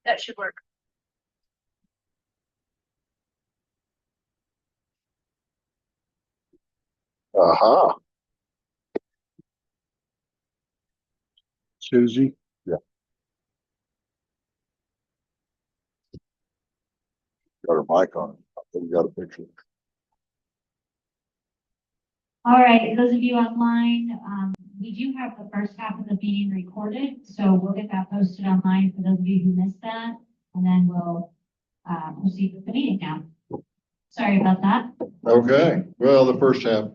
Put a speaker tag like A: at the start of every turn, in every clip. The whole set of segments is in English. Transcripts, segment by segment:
A: That should work.
B: Aha.
C: Susie?
B: Yeah. Got her mic on. I think we got a picture.
D: All right, those of you online, we do have the first half of the meeting recorded, so we'll get that posted online for those of you who missed that, and then we'll proceed with the meeting now. Sorry about that.
B: Okay, well, the first half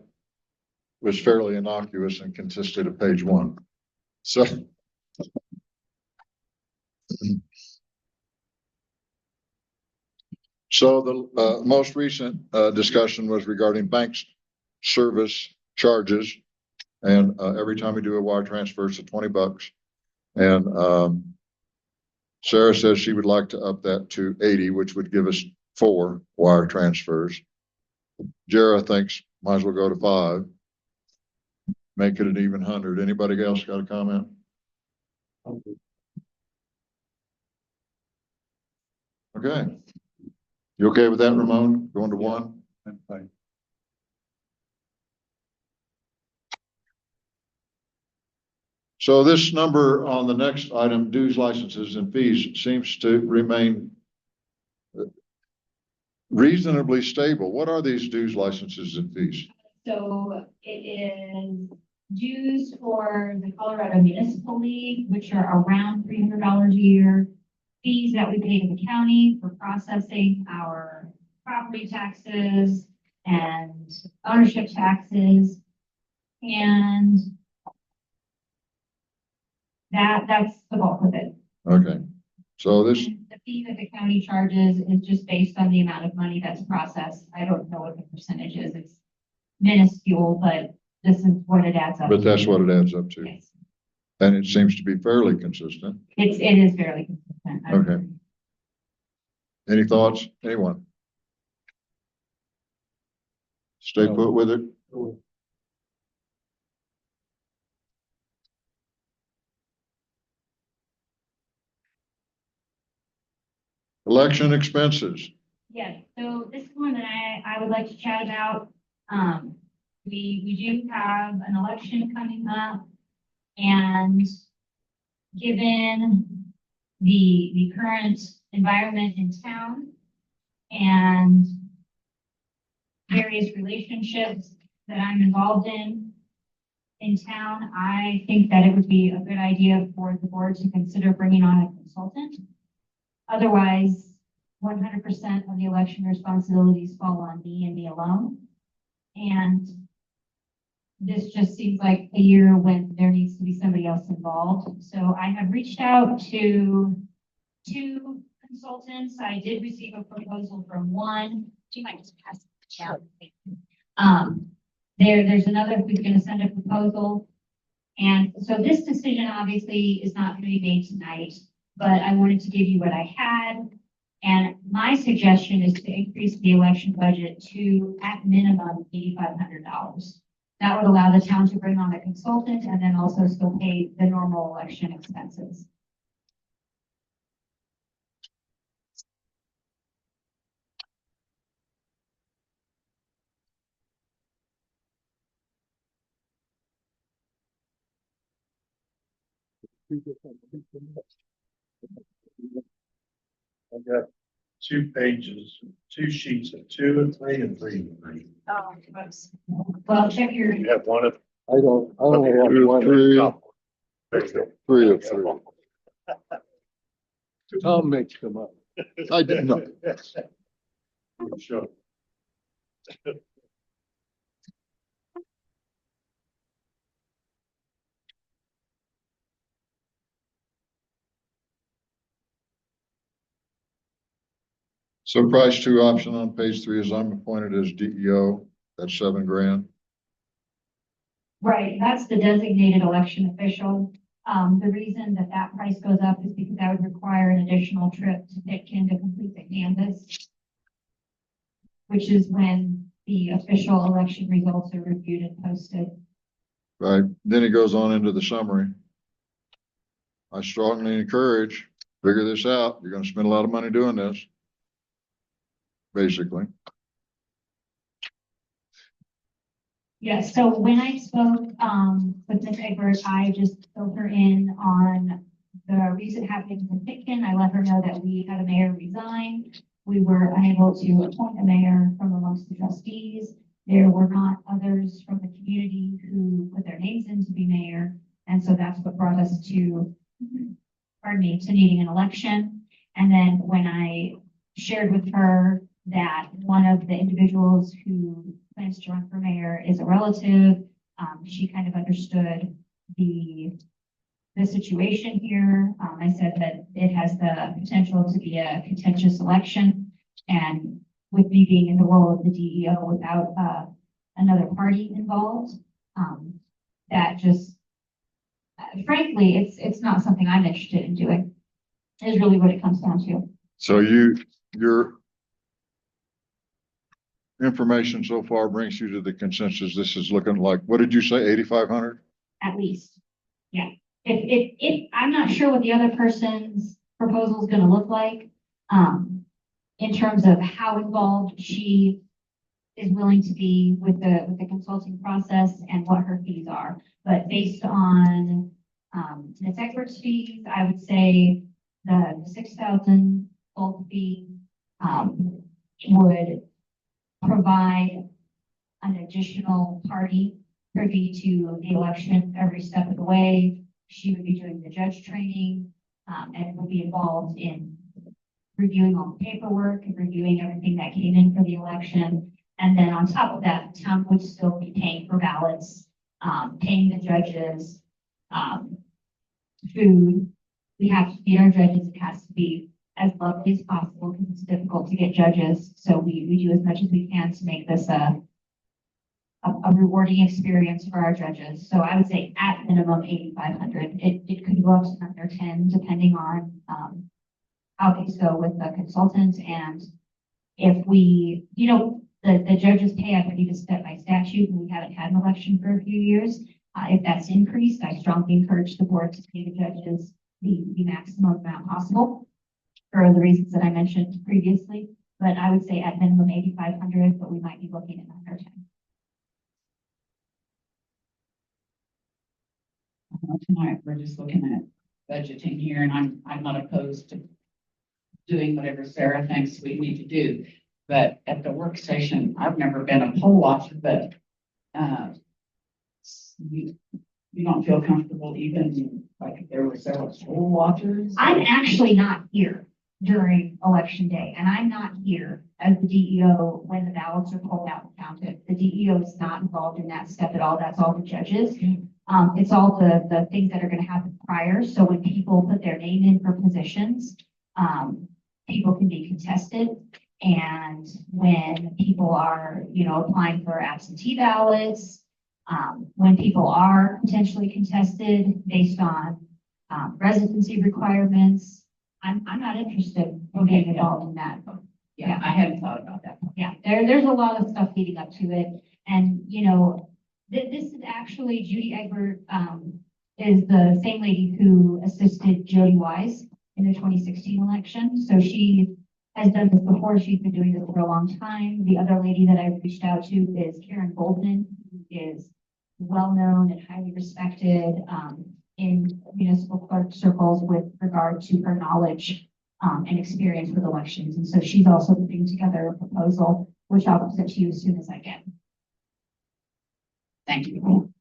B: was fairly innocuous and consisted of page 1. So. So the most recent discussion was regarding banks service charges. And every time we do a wire transfer, it's $20. And Sarah says she would like to up that to 80, which would give us 4 wire transfers. Jara thinks might as well go to 5. Make it an even 100. Anybody else got a comment? Okay. You okay with that, Ramon? Going to 1?
C: I'm fine.
B: So this number on the next item, dues, licenses, and fees, seems to remain reasonably stable. What are these dues, licenses, and fees?
D: So it is dues for the Colorado Municipal League, which are around $300 a year. Fees that we pay to the county for processing our property taxes and ownership taxes. And that's the bulk of it.
B: Okay. So this,
D: And the fee that the county charges is just based on the amount of money that's processed. I don't know what the percentage is. It's minuscule, but this is what it adds up
B: but
D: to.
B: that's what it adds up to.
D: Yes.
B: And it seems to be fairly consistent.
D: It is fairly consistent. I
B: Okay.
D: agree.
B: Any thoughts? Anyone? Stay
C: No.
B: put with it. Election expenses.
D: Yes, so this is one that I would like to chat about. We do have an election coming up, and given the current environment in town and various relationships that I'm involved in town, I think that it would be a good idea for the board to consider bringing on a consultant. Otherwise, 100% of the election responsibilities fall on me and me alone. And this just seems like a year when there needs to be somebody else involved. So I have reached out to 2 consultants. I did receive a proposal from one. Do you mind just passing it down? There's another who's going to send a proposal. And so this decision obviously is not going to be made tonight, but I wanted to give you what I had. And my suggestion is to increase the election budget to, at minimum, $8,500. That would allow the town to bring on a consultant and then also still pay the normal election expenses.
C: I got 2 pages, 2 sheets of 2 and 3 and 3 and 3.
A: Oh, whoops.
D: Well, check your,
C: You have one of.
E: I don't have one.
B: 3,
C: There you go.
B: 3 of 3.
E: Tom makes them up.
B: I didn't know.
C: Sure.
B: So price 2 option on page 3 is I'm appointed as DEO. That's $7,000.
D: right, that's the designated election official. The reason that that price goes up is because that would require an additional trip to Pitkin to complete the canvass, which is when the official election results are reviewed and posted.
B: Right. Then he goes on into the summary. I strongly encourage figure this out. You're gonna spend a lot of money doing this. Basically.
D: Yes, so when I spoke, with Ms. Egbert, I just filled her in on the recent happenings in Pitkin. I let her know that we had a mayor resign. We were unable to appoint a mayor from amongst the trustees. There were not others from the community who put their names in to be mayor. And so that's what brought us to, pardon me, to needing an election. And then when I shared with her that one of the individuals who plans to run for mayor is a relative, she kind of understood the situation here. I said that it has the potential to be a contentious election, and with me being in the role of the DEO without another party involved, that just frankly, it's not something I'm interested in doing. Is really what it comes down to.
B: So your information so far brings you to the consensus. This is looking like, what did you say, 8,500?
D: At least, yeah. If I'm not sure what the other person's proposal is going to look like, in terms of how involved she is willing to be with the consulting process and what her fees are. But based on Ms. Expert's fees, I would say the 6,000 bulk fee would provide an additional party privy to the election every step of the way. She would be doing the judge training, and would be involved in reviewing all the paperwork and reviewing everything that came in for the election. And then on top of that, the town would still be paying for ballots, paying the judges, food. We have to feed our judges. It has to be as lovely as possible because it's difficult to get judges. So we do as much as we can to make this a rewarding experience for our judges. So I would say at minimum 8,500. It could go up to another 10 depending on how things go with the consultant. And if we, the judges pay, I believe, is set by statute, and we haven't had an election for a few years. If that's increased, I strongly encourage the board to pay the judges the maximum amount possible for the reasons that I mentioned previously. But I would say at minimum 8,500, but we might be looking at another 10.
A: Tonight, we're just looking at budgeting here, and I'm not opposed to doing whatever Sarah thinks we need to do. But at the work session, I've never been a poll watcher, but you don't feel comfortable even like if there were several poll watchers?
D: I'm actually not here during election day, and I'm not here as the DEO when the ballots are pulled out and counted. The DEO is not involved in that step at all. That's all the judges. It's all the things that are going to happen prior. So when people put their name in for positions, people can be contested. And when people are, applying for absentee ballots, when people are potentially contested based on residency requirements, I'm not interested in being involved in that.
A: Yeah, I hadn't thought about that.
D: Yeah, there's a lot of stuff leading up to it. And, this is actually Judy Egbert, is the same lady who assisted Jody Wise in the 2016 election. So she has done this before. She's been doing this for a long time. The other lady that I've reached out to is Karen Goldman, who is well-known and highly respected in municipal clerk circles with regard to her knowledge and experience with elections. And so she's also putting together a proposal, which I'll present to you as soon as I can.
A: Thank you.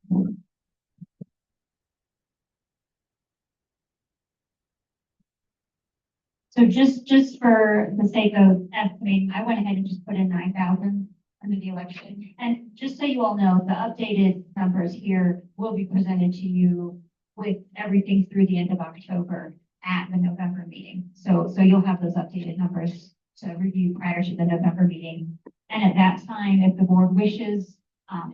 D: So just for the sake of estimating, I went ahead and just put in 9,000 under the election. And just so you all know, the updated numbers here will be presented to you with everything through the end of October at the November meeting. So you'll have those updated numbers to review prior to the November meeting. And at that time, if the board wishes,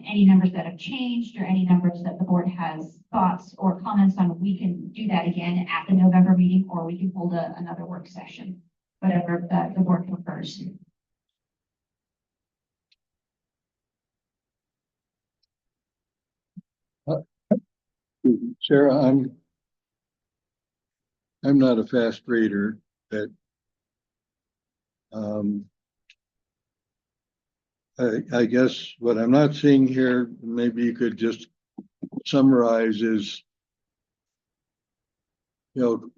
D: any numbers that have changed or any numbers that the board has thoughts or comments on, we can do that again at the November meeting, or we can hold another work session, whatever the board prefers.
E: Sarah, I'm not a fast reader, but um, I guess what I'm not seeing here, maybe you could just summarize is, you know,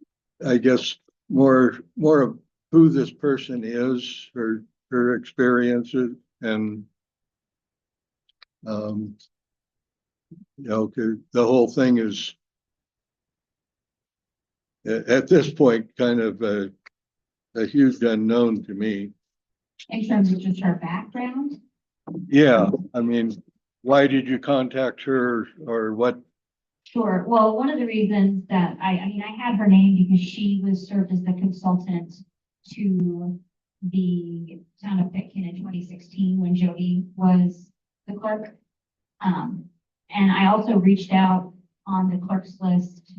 E: I guess more of who this person is, her experiences, and um, you know, 'cause the whole thing is at this point kind of a huge unknown to me.
D: In terms of just her background.
E: Yeah, I mean, why did you contact her, or what?
D: Sure. Well, one of the reasons that I mean, I had her name because she was served as the consultant to the town of Pitkin in 2016 when Jody was the clerk. And I also reached out on the clerk's list,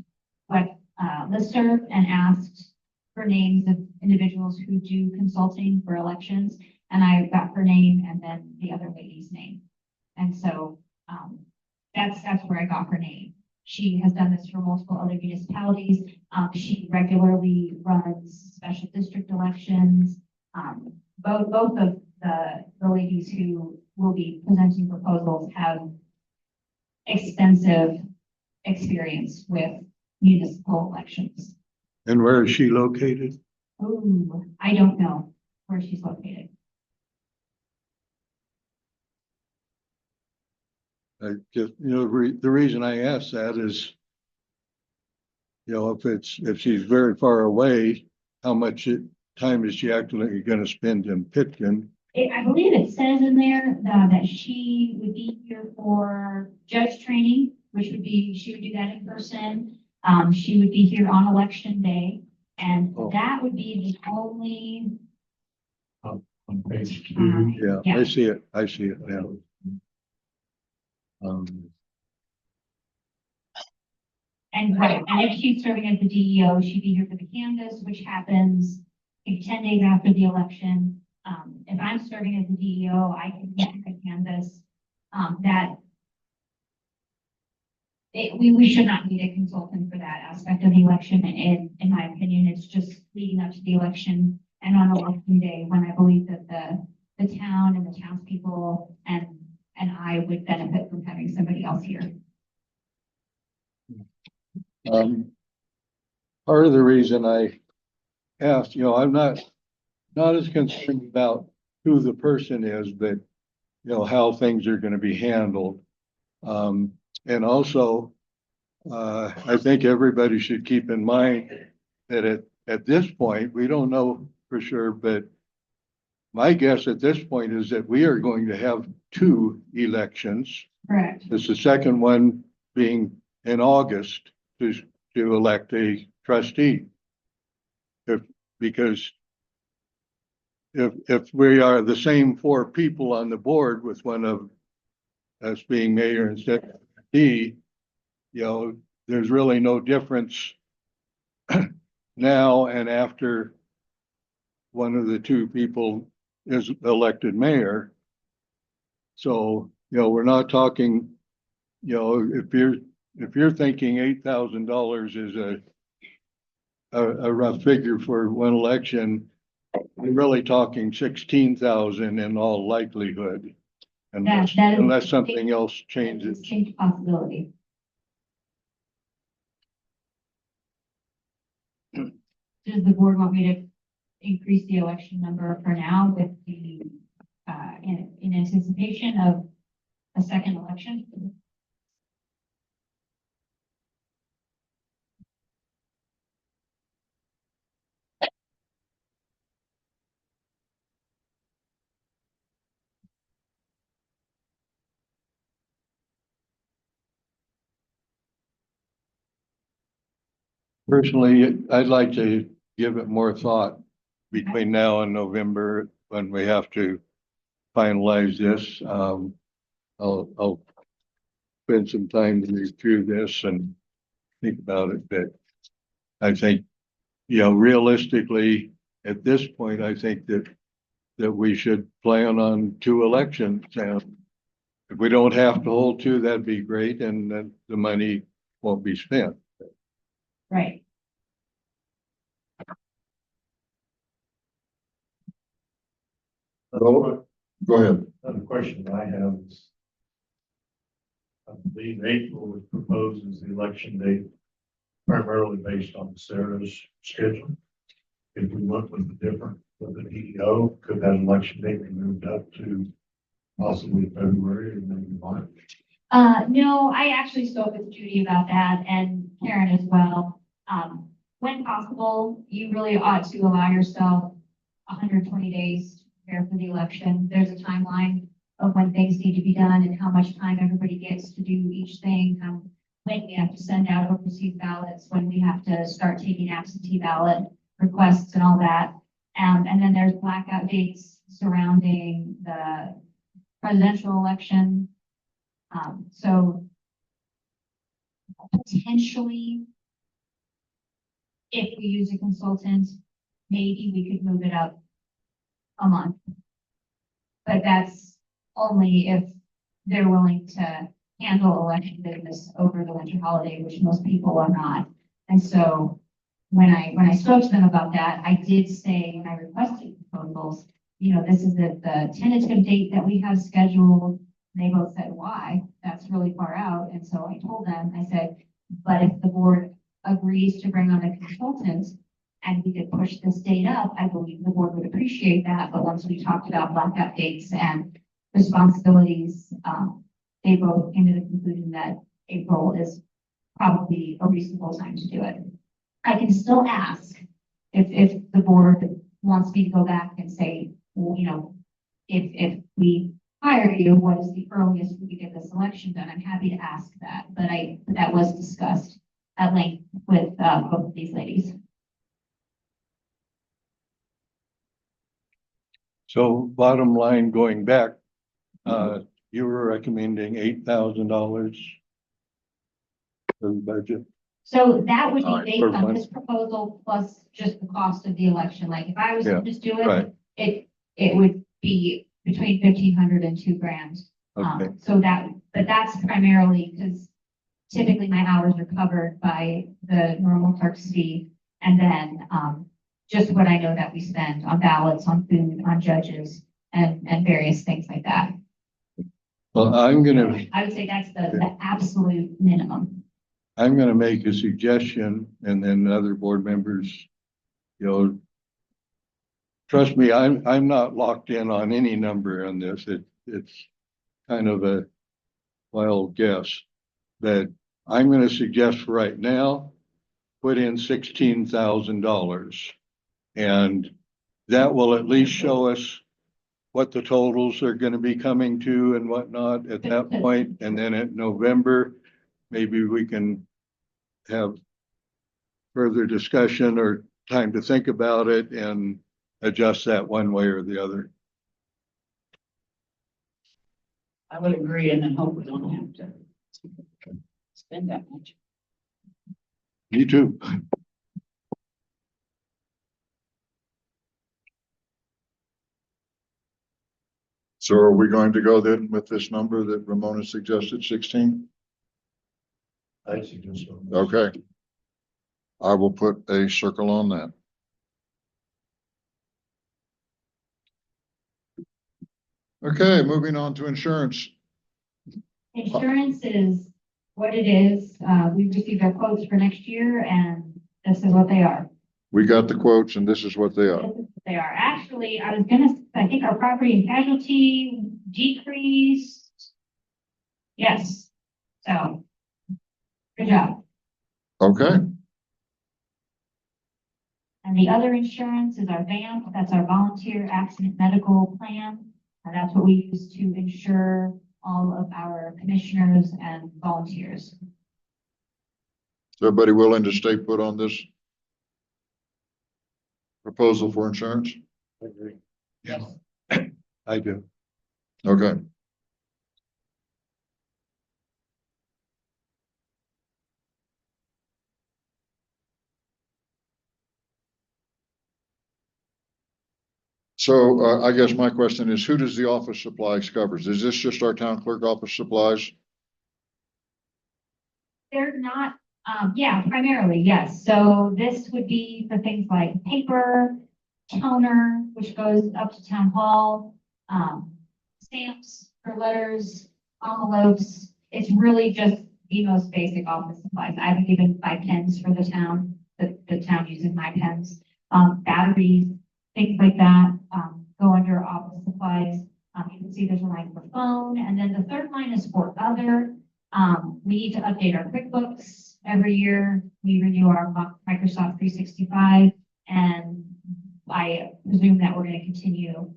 D: listserv, and asked for names of individuals who do consulting for elections. And I got her name and then the other lady's name. And so, that's where I got her name. She has done this for multiple other municipalities. She regularly runs special district elections. Both of the ladies who will be presenting proposals have extensive experience with municipal elections.
E: And where is she located?
D: Ooh, I don't know where she's located.
E: I just, you know, the reason I ask that is, you know, if she's very far away, how much time is she actually going to spend in Pitkin?
D: I believe it says in there that she would be here for judge training, which would be, she would do that in person. She would be here on election day, and
E: Oh.
D: that would be the only.
C: On page
E: Yeah,
D: Yeah.
E: I see it now.
D: And if she's serving as the DEO, she'd be here for the canvass, which happens maybe 10 days after the election. If I'm serving as the DEO, I can get the canvass. We should not need a consultant for that aspect of the election. In my opinion, it's just leading up to the election and on election day, when I believe that the town and the townspeople and I would benefit from having somebody else here.
E: Part of the reason I asked, you know, I'm not as concerned about who the person is, but you know, how things are going to be handled. And also, I think everybody should keep in mind that at this point, we don't know for sure, but my guess at this point is that we are going to have 2 elections.
D: Correct.
E: It's the second one being in August to elect a trustee. Because if we are the same 4 people on the board, with one of us being mayor instead of trustee, you know, there's really no difference now and after one of the 2 people is elected mayor. So, you know, we're not talking, you know, if you're thinking $8,000 is a rough figure for one election, we're really talking 16,000 in all likelihood.
D: That is
E: Unless something else changes.
D: Distinct possibility. Does the board want me to increase the election number for now with the, in anticipation of a second election?
E: Personally, I'd like to give it more thought between now and November, when we have to finalize this. I'll spend some time to read through this and think about it, but I think, you know, realistically, at this point, I think that we should plan on 2 elections. And if we don't have to hold 2, that'd be great, and then the money won't be spent.
D: Right.
B: Go ahead.
C: Another question I have is, I believe April was proposed as the election date primarily based on Sarah's schedule. If we went with a different, with an EO, could that election date be moved up to possibly February or maybe March?
D: No, I actually spoke with Judy about that and Karen as well. When possible, you really ought to allow yourself 120 days to prepare for the election. There's a timeline of when things need to be done and how much time everybody gets to do each thing. When we have to send out overseas ballots, when we have to start taking absentee ballot requests and all that. And then there's blackout dates surrounding the presidential election. So potentially, if we use a consultant, maybe we could move it up a month. But that's only if they're willing to handle election business over the winter holiday, which most people are not. And so when I spoke to them about that, I did say, when I requested proposals, this is the tentative date that we have scheduled. And they both said, why? That's really far out. And so I told them, I said, but if the board agrees to bring on a consultant and we could push this date up, I believe the board would appreciate that. But once we talked about blackout dates and responsibilities, they both came to the conclusion that April is probably a reasonable time to do it. I can still ask if the board wants me to go back and say, well, if we hire you, what is the earliest we could get this election done? I'm happy to ask that, but that was discussed at length with both of these ladies.
E: So bottom line, going back, you were recommending $8,000 for the budget.
D: So that would
E: Alright,
D: be based
E: per
D: on
E: month.
D: this proposal plus just the cost of the election. Like if I was
E: Yeah,
D: to just do
E: right.
D: it would be between 1,500 and $2,000.
E: Okay,
D: But that's primarily because typically my hours are covered by the normal clerk's fee. And then, just what I know that we spend on ballots, on food, on judges and various things like that.
E: well, I'm gonna
D: that's the absolute minimum.
E: make a suggestion and then other board members, trust me, I'm not locked in on any number on this. It's kind of a wild guess. But I'm gonna suggest right now, put in $16,000. And that will at least show us what the totals are gonna be coming to and whatnot at that point. And then at November, maybe we can have further discussion or time to think about it and adjust that one way or the other.
A: I would agree and then hope we don't have to spend that much.
E: Me too.
B: So are we going to go then with this number that Ramona suggested, 16?
C: I suggest so.
B: Okay. I will put a circle on that. Okay, moving on to insurance.
D: Insurance is what it is. We've received our quotes for next year and this is what they are.
B: We got the quotes and this is what they are.
D: This is what they are. Actually, I think our property and casualty decreased. Yes. So, good job.
B: Okay,
D: And the other insurance is our VAMP. That's our volunteer accident medical plan. And that's what we use to insure all of our commissioners and volunteers.
B: is everybody willing to stay put on this proposal for insurance?
C: I agree.
A: Yes.
E: I do.
B: Okay. So I guess my question is, who does the office supplies covers? Is this just our town clerk office supplies?
D: They're not, yeah, primarily, yes. So this would be for things like paper, toner, which goes up to town hall, stamps for letters, envelopes. It's really just the most basic office supplies. I would even buy pens for the town, the town uses my pens. Batteries, things like that, go under office supplies. You can see there's a line for phone, and then the third line is for other. We need to update our QuickBooks every year. We renew our Microsoft 365, and I presume that we're going to continue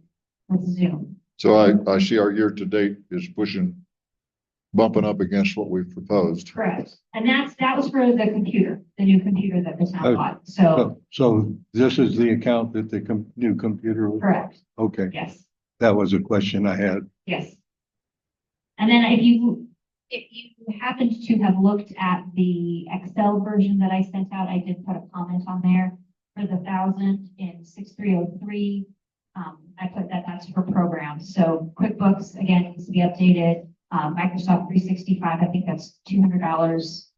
D: with Zoom.
B: So I see our year-to-date is bumping up against what we've proposed.
D: Correct. And that was for the computer, the new computer that the town bought. So,
E: So this is the account that the new computer.
D: correct.
E: Okay,
D: Yes,
E: that was a question I had.
D: yes. And then if you happened to have looked at the Excel version that I sent out, I did put a comment on there for the 1,000 in 6303. I put that's for programs. So QuickBooks, again, needs to be updated. Microsoft 365, I think that's $200.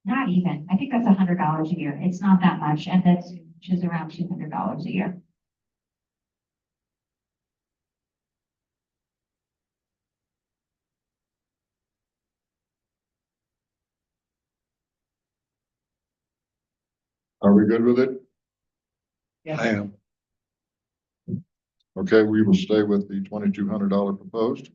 D: Not even, I think that's $100 a year. It's not that much. And that's, which is around $200 a year.
B: Are we good with it?
E: I am.
B: Okay, we will stay with the $2,200 proposed.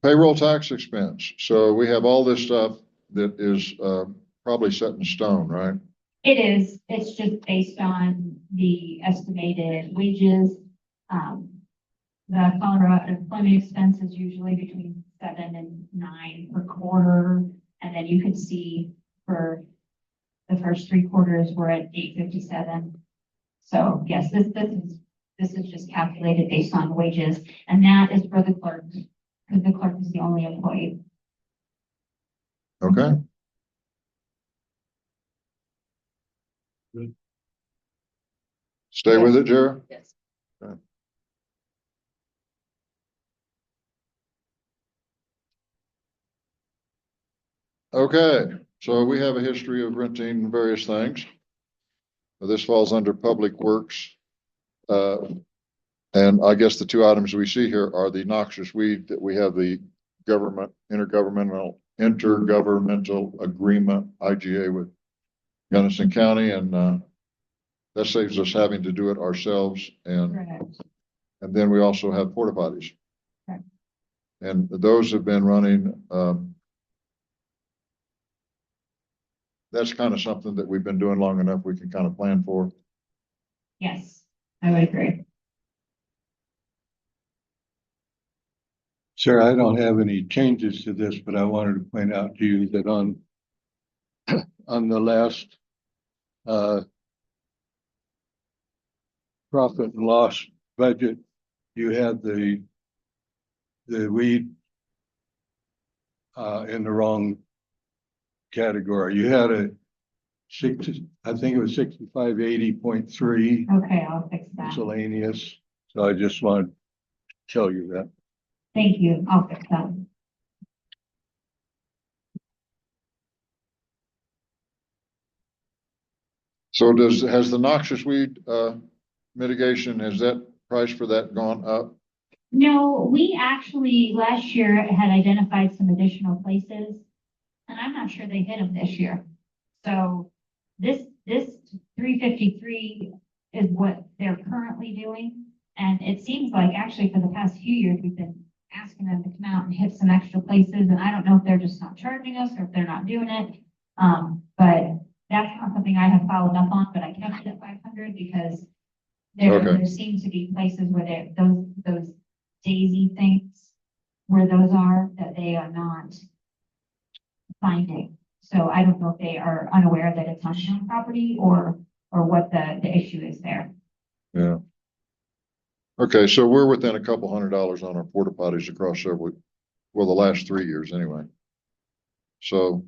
B: Payroll tax expense. So we have all this stuff that is probably set in stone, right?
D: It is, it's just based on the estimated wages. The Colorado employment expense is usually between 7 and 9 per quarter. And then you can see for the first 3 quarters, we're at 857. So yes, this is just calculated based on wages, and that is for the clerk, because the clerk is the only employee.
B: Okay.
C: Good.
B: Stay with it, Jared?
A: Yes.
B: Okay, so we have a history of renting various things. This falls under Public Works. And I guess the 2 items we see here are the noxious weed that we have the intergovernmental agreement, IGA, with Gunnison County, and that saves us having to do it ourselves. And then we also have porta potties.
D: Correct.
B: And those have been running, that's kind of something that we've been doing long enough we can kind of plan for.
D: Yes, I would agree.
E: Sir, I don't have any changes to this, but I wanted to point out to you that on the last profit and loss budget, you had the weed in the wrong category. You had I think it was 6580.3
D: Okay, I'll fix that.
E: miscellaneous. So I just wanted to tell you that.
D: Thank you. I'll fix that.
B: So has the noxious weed mitigation, has that price for that gone up?
D: No, we actually last year had identified some additional places, and I'm not sure they hit them this year. So this 353 is what they're currently doing. And it seems like actually for the past few years, we've been asking them to come out and hit some extra places. And I don't know if they're just not charging us or if they're not doing it. But that's not something I have followed up on, but I kept it at 500 because there seem to be places where those daisy things, where those are, that they are not finding. So I don't know if they are unaware that it's on town property or what the issue is there.
B: Yeah. Okay, so we're within a couple $100 on our porta potties across the last 3 years anyway. So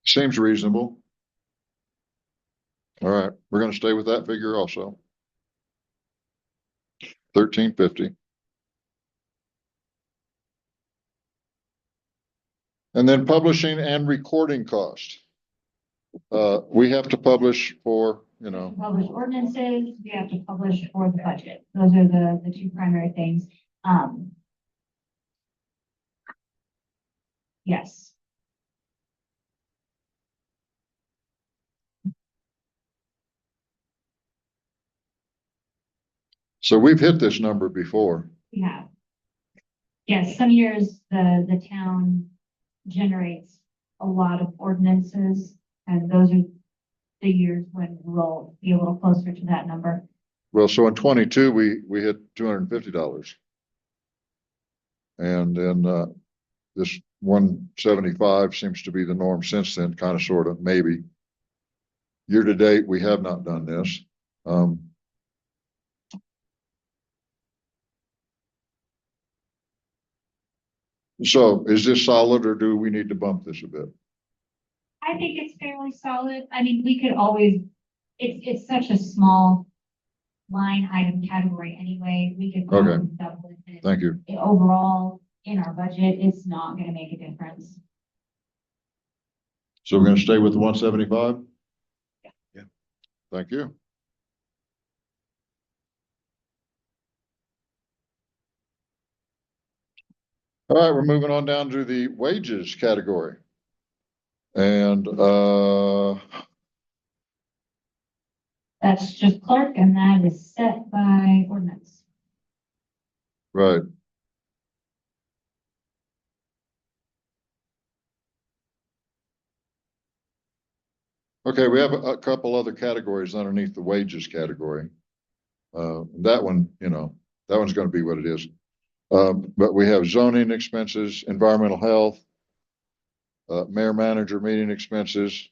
B: seems reasonable. All right, we're going to stay with that figure also. $13.50. And then publishing and recording cost. We have to publish for,
D: Publish ordinances, we have to publish for the budget. Those are the two primary things. Yes,
B: so we've hit this number before.
D: we have. Yes, some years the town generates a lot of ordinances, and those are the years when we'll be a little closer to that number.
B: Well, so in 22, we hit $250. And then, this 175 seems to be the norm since then, kind of, sort of, maybe. Year to date, we have not done this. So is this solid, or do we need to bump this a bit?
D: I think it's fairly solid. I mean, we could always, it's such a small line item category anyway. We could
B: Okay.
D: probably double it.
B: Thank you.
D: Overall, in our budget, it's not gonna make a difference.
B: So we're going to stay with the 175?
E: Yeah.
B: Thank you. All right, we're moving on down to the wages category. And,
D: That's just clerk, and that is set by ordinance.
B: right. Okay, we have a couple other categories underneath the wages category. That one, that one's going to be what it is. But we have zoning expenses, environmental health, mayor manager meeting expenses,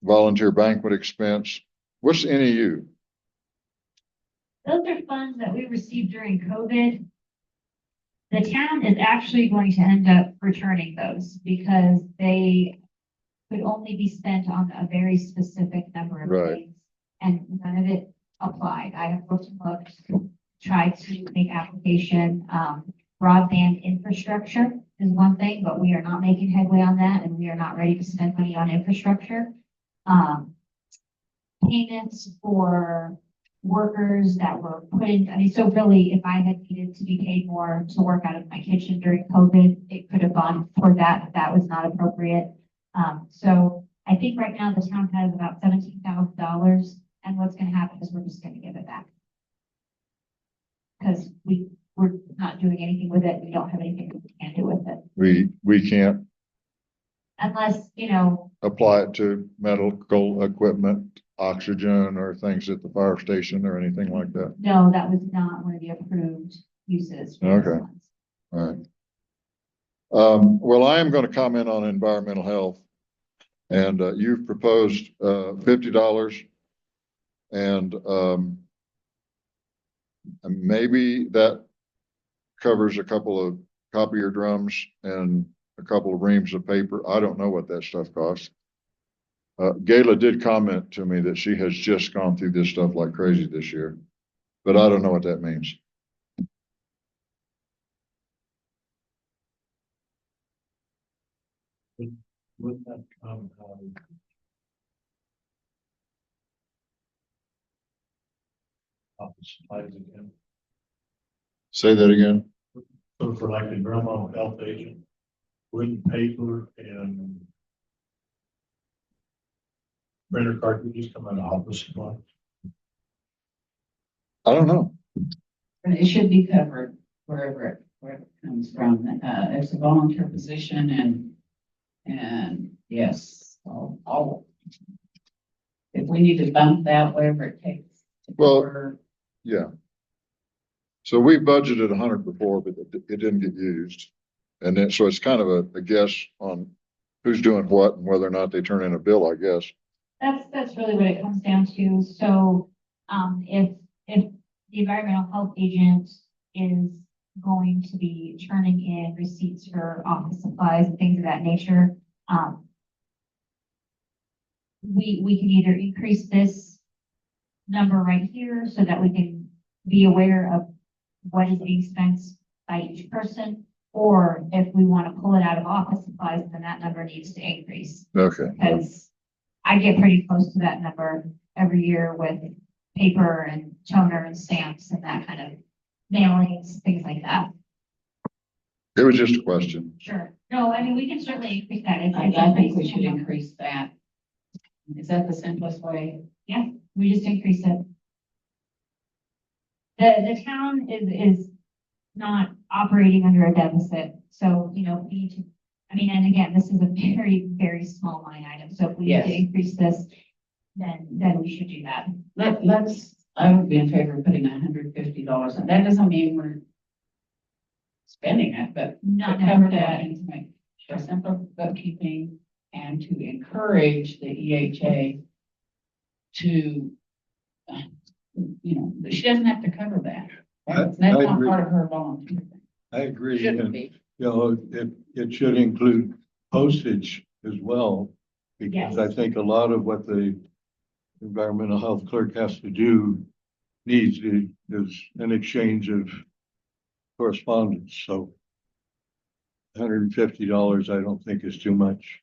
B: volunteer banquet expense. What's the NEU?
D: Those are funds that we received during COVID. The town is actually going to end up returning those because they could only be spent on a very specific number of
B: Right.
D: things. And none of it applied. I have looked and looked, tried to make application. Broadband infrastructure is one thing, but we are not making headway on that, and we are not ready to spend money on infrastructure. Payments for workers that were put in, I mean, so really, if I had needed to be paid more to work out of my kitchen during COVID, it could have gone toward that, if that was not appropriate. So I think right now the town has about $17,000, and what's gonna happen is we're just gonna give it back. Because we're not doing anything with it, we don't have anything we can do with it,
B: We can't
D: unless,
B: apply it to medical equipment, oxygen, or things at the fire station or anything like that.
D: no, that was not one of the approved uses. for those
B: Okay.
D: funds.
B: All right. Well, I am going to comment on environmental health. And you've proposed $50. And maybe that covers a couple of copier drums and a couple of reams of paper. I don't know what that stuff costs. Gayla did comment to me that she has just gone through this stuff like crazy this year, but I don't know what that means.
C: Would that come office supplies again?
B: Say that again.
C: So for like the grandma health agent, wouldn't paper and printer cartridges come out of office supplies?
B: I don't know.
A: It should be covered wherever it comes from. It's a volunteer position and yes, I'll, if we need to bump that, whatever it takes.
B: Well,
A: cover.
B: Yeah. So we budgeted 100 before, but it didn't get used. And then, so it's kind of a guess on who's doing what and whether or not they turn in a bill, I guess.
D: That's really what it comes down to. So, if the environmental health agent is going to be turning in receipts for office supplies and things of that nature, we can either increase this number right here so that we can be aware of what is being spent by each person. Or if we want to pull it out of office supplies, then that number needs to increase.
B: Okay.
D: Because I get pretty close to that number every year with paper and toner and stamps and that kind of mailings, things like that.
B: It was just a question.
D: Sure. No, I mean, we can certainly increase that.
A: I think we should increase that. Is that the simplest way?
D: Yeah, we just increase it. The town is not operating under a deficit, so, you know, we need to, I mean, and again, this is a very, very small line item, so if we need to
A: Yes.
D: increase this, then we should do that.
A: I would be in favor of putting $150. And that doesn't mean we're spending it, but
D: Not
A: to cover that
D: necessarily.
A: and to make sure simple bookkeeping and to encourage the EHA to, you know, she doesn't have to cover that. That's
E: I
A: not
E: agree.
A: part of her volunteer thing.
E: I agree.
A: Shouldn't
E: And,
A: be.
E: you know, it should include postage as well. Because I
D: Yes.
E: think a lot of what the environmental health clerk has to do needs is an exchange of correspondence, so $150, I don't think is too much.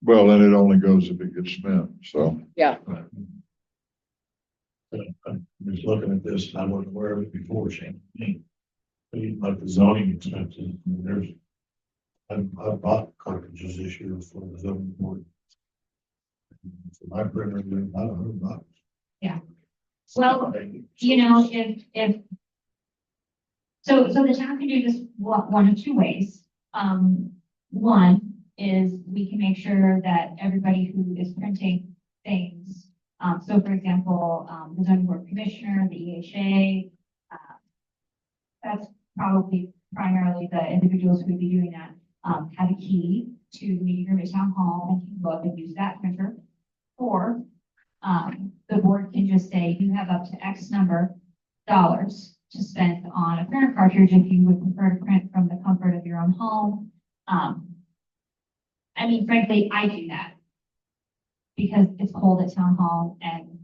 B: Well, then it only goes if it gets spent, so.
A: Yeah.
C: I'm just looking at this, and I wasn't aware of it before, Shane. But even like the zoning expenses, I mean, there's, I've bought cartridges this year for the zoning board. For my printer, they're about $100.
D: Well, you know, if, so the town can do this one of two ways. One is we can make sure that everybody who is printing things, so for example, the zoning board commissioner, the EHA, that's probably primarily the individuals who would be doing that, have a key to the meeting room at town hall and can go up and use that printer. Or, the board can just say, you have up to X number dollars to spend on a printer cartridge if you would prefer to print from the comfort of your own home. I mean, frankly, I do that because it's cold at town hall and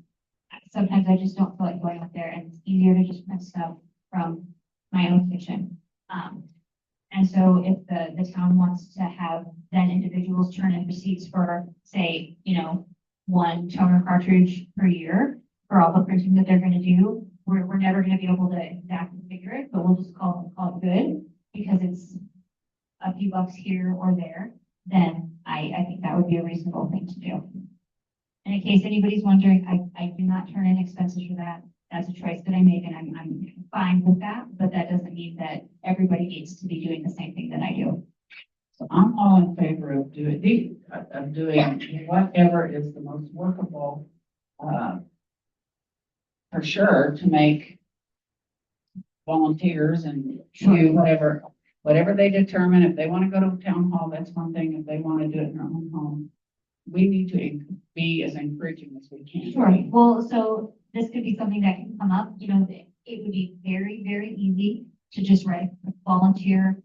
D: sometimes I just don't feel like going up there and it's easier to just print stuff from my own kitchen. And so if the town wants to have then individuals turn in receipts for, say, you know, one toner cartridge per year for all the printing that they're gonna do, we're never gonna be able to exactly figure it, but we'll just call it good because it's a few bucks here or there, then I think that would be a reasonable thing to do. And in case anybody's wondering, I do not turn in expenses for that. That's a choice that I make and I'm fine with that, but that doesn't mean that everybody needs to be doing the same thing that I do.
A: So I'm all in favor of doing whatever is the most workable, for sure, to make volunteers and do whatever they determine. If they want to go to town hall, that's one thing. If they want to do it in their own home, we need to be as encouraging as we can.
D: Sure. Well, so this could be something that can come up, you know, it would be very, very easy to just write a volunteer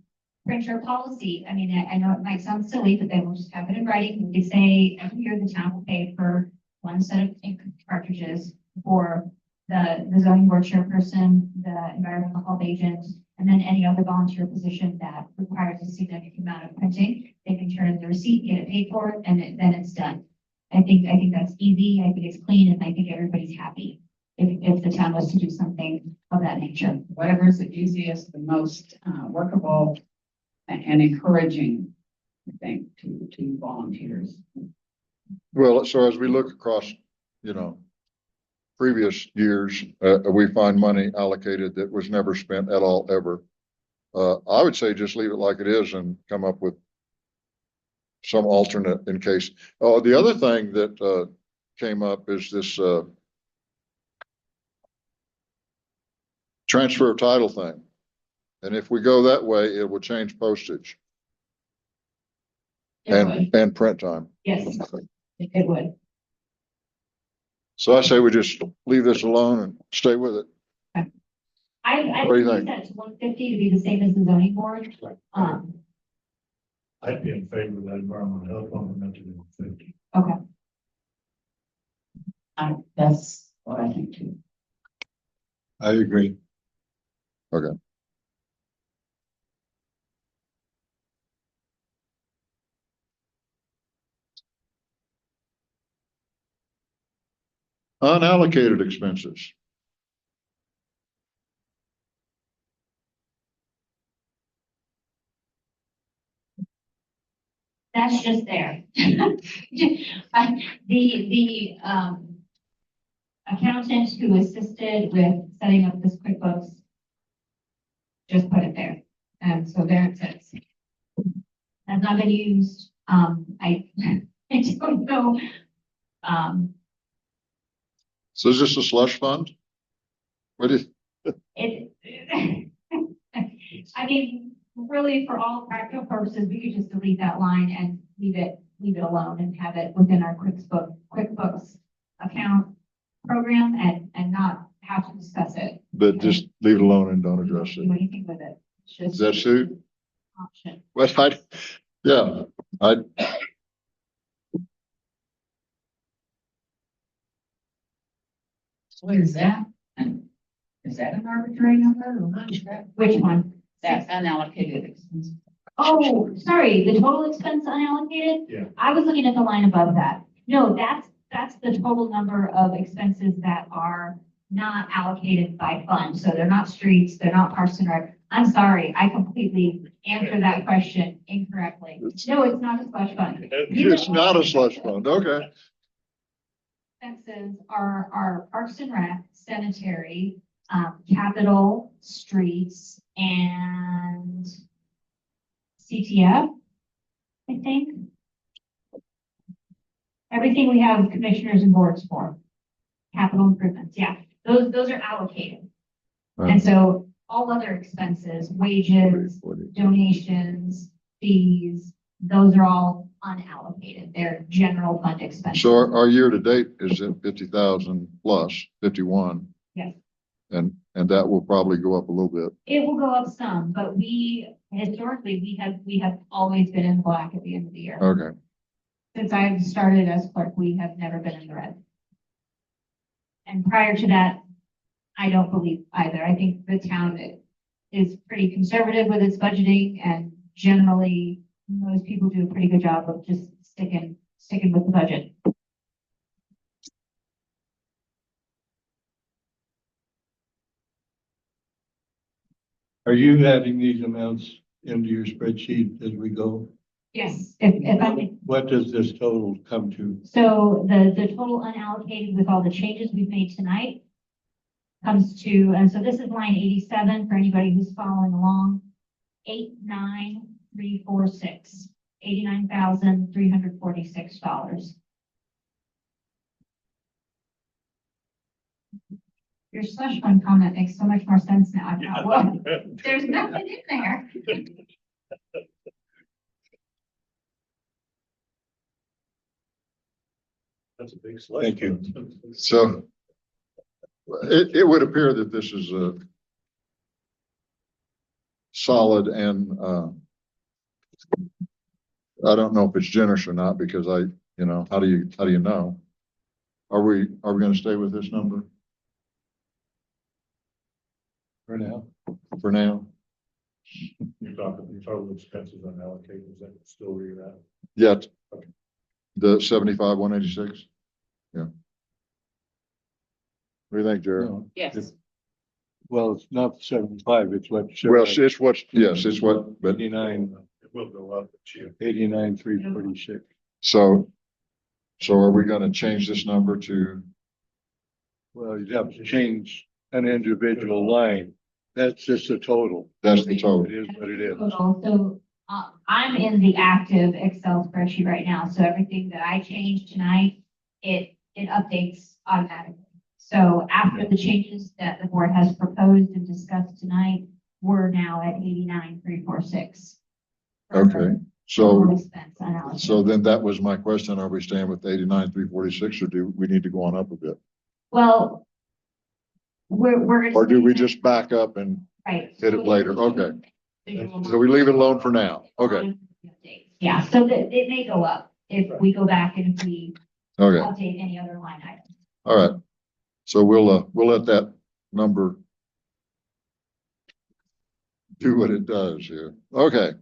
D: printer policy. I mean, I know it might sound silly, but then we'll just have it in writing. We could say every year the town will pay for one set of ink cartridges for the zoning board chairperson, the environmental health agent, and then any other volunteer position that requires a significant amount of printing. They can turn in the receipt, get it paid for, and then it's done. I think that's easy. I think it's clean, and I think everybody's happy if the town was to do something of that nature.
A: Whatever is the easiest, the most workable and encouraging, I think, to volunteers.
B: Well, so as we look across, you know, previous years, we find money allocated that was never spent at all, ever. I would say just leave it like it is and come up with some alternate in case. Oh, the other thing that came up is this transfer of title thing. And if we go that way, it will change postage and print time.
D: Yes, it would.
B: So I say we just leave this alone and stay with it.
D: I
B: What do you
D: would
B: think?
D: that to 150 to be the same as the zoning board.
C: I'd be in favor of that environmental health on the 50.
D: Okay.
A: That's what I think too.
E: I agree.
B: Unallocated expenses.
D: That's just there. The accountant who assisted with setting up this QuickBooks just put it there. And so there it sits. Has not been used. I don't know.
B: So is this a slush fund? What is,
D: It, I mean, really, for all practical purposes, we could just delete that line and leave it alone and have it within our QuickBooks account program and not have to discuss it.
B: but just leave it alone and don't
D: We don't
B: address
D: do
B: it.
D: anything with it. It's
B: Does
D: just
B: that suit?
D: option.
B: Well, yeah,
A: So is that, and is that an arbitrary number or what is that?
D: Which one?
A: That unallocated expense?
D: Oh, sorry, the total expense unallocated?
C: Yeah.
D: I was looking at the line above that. No, that's the total number of expenses that are not allocated by fund. So they're not streets, they're not parks and rec. I'm sorry, I completely answered that question incorrectly. No, it's not a slush fund.
B: it's not a slush fund. Okay.
D: Expenses are parks and rec, sanitary, capital, streets, and CTF, I think. Everything we have commissioners and boards for. Capital improvements, yeah, those are allocated. And so all other expenses, wages, donations, fees, those are all unallocated. They're general fund expenses.
B: So our year to date is at 50,000 plus 51.
D: Yes.
B: And that will probably go up a little bit.
D: It will go up some, but historically, we have always been in the black at the end of the year.
B: Okay.
D: Since I've started as clerk, we have never been in the red. And prior to that, I don't believe either. I think the town is pretty conservative with its budgeting, and generally, most people do a pretty good job of just sticking with the budget.
E: Are you adding these amounts into your spreadsheet as we go?
D: Yes, if I may.
E: What does this total come to?
D: So the total unallocated with all the changes we've made tonight comes to, and so this is line 87 for anybody who's following along, 89346, $89,346. Your slush fund comment makes so much more sense now. I thought, well, there's nothing in there.
C: That's a big slush.
E: Thank you.
C: fund.
B: So it would appear that this is a solid and, I don't know if it's generous or not because how do you know? Are we going to stay with this number
E: For now.
B: for now?
C: You're talking total expenses unallocated, is that still where you're at?
B: Yet, the 75,186? Yeah. What do you think, Jared?
E: No.
A: Yes.
E: Well, it's not 75, it's what?
B: Well, it's what, yes, it's what, but
E: 89,
C: It will go up, but you.
E: 89,346.
B: so are we going to change this number to,
E: Well, you'd have to change an individual line. That's just a total.
B: that's the total?
E: It is what it is.
D: Total. So I'm in the active Excel spreadsheet right now. So everything that I changed tonight, it updates automatically. So after the changes that the board has proposed and discussed tonight, we're now at 89,346.
B: Okay, so,
D: Total expense analysis.
B: so then that was my question. Are we staying with 89,346 or do we need to go on up a bit?
D: Well, we're gonna.
B: Or do we just back up and
D: Right.
B: hit it later? Okay.
D: Visual
B: So we leave it alone for now. Okay,
D: Yeah, so that it may go up if we go back and if we
B: okay,
D: update any other line item.
B: All right. So we'll let that number do what it does here. Okay.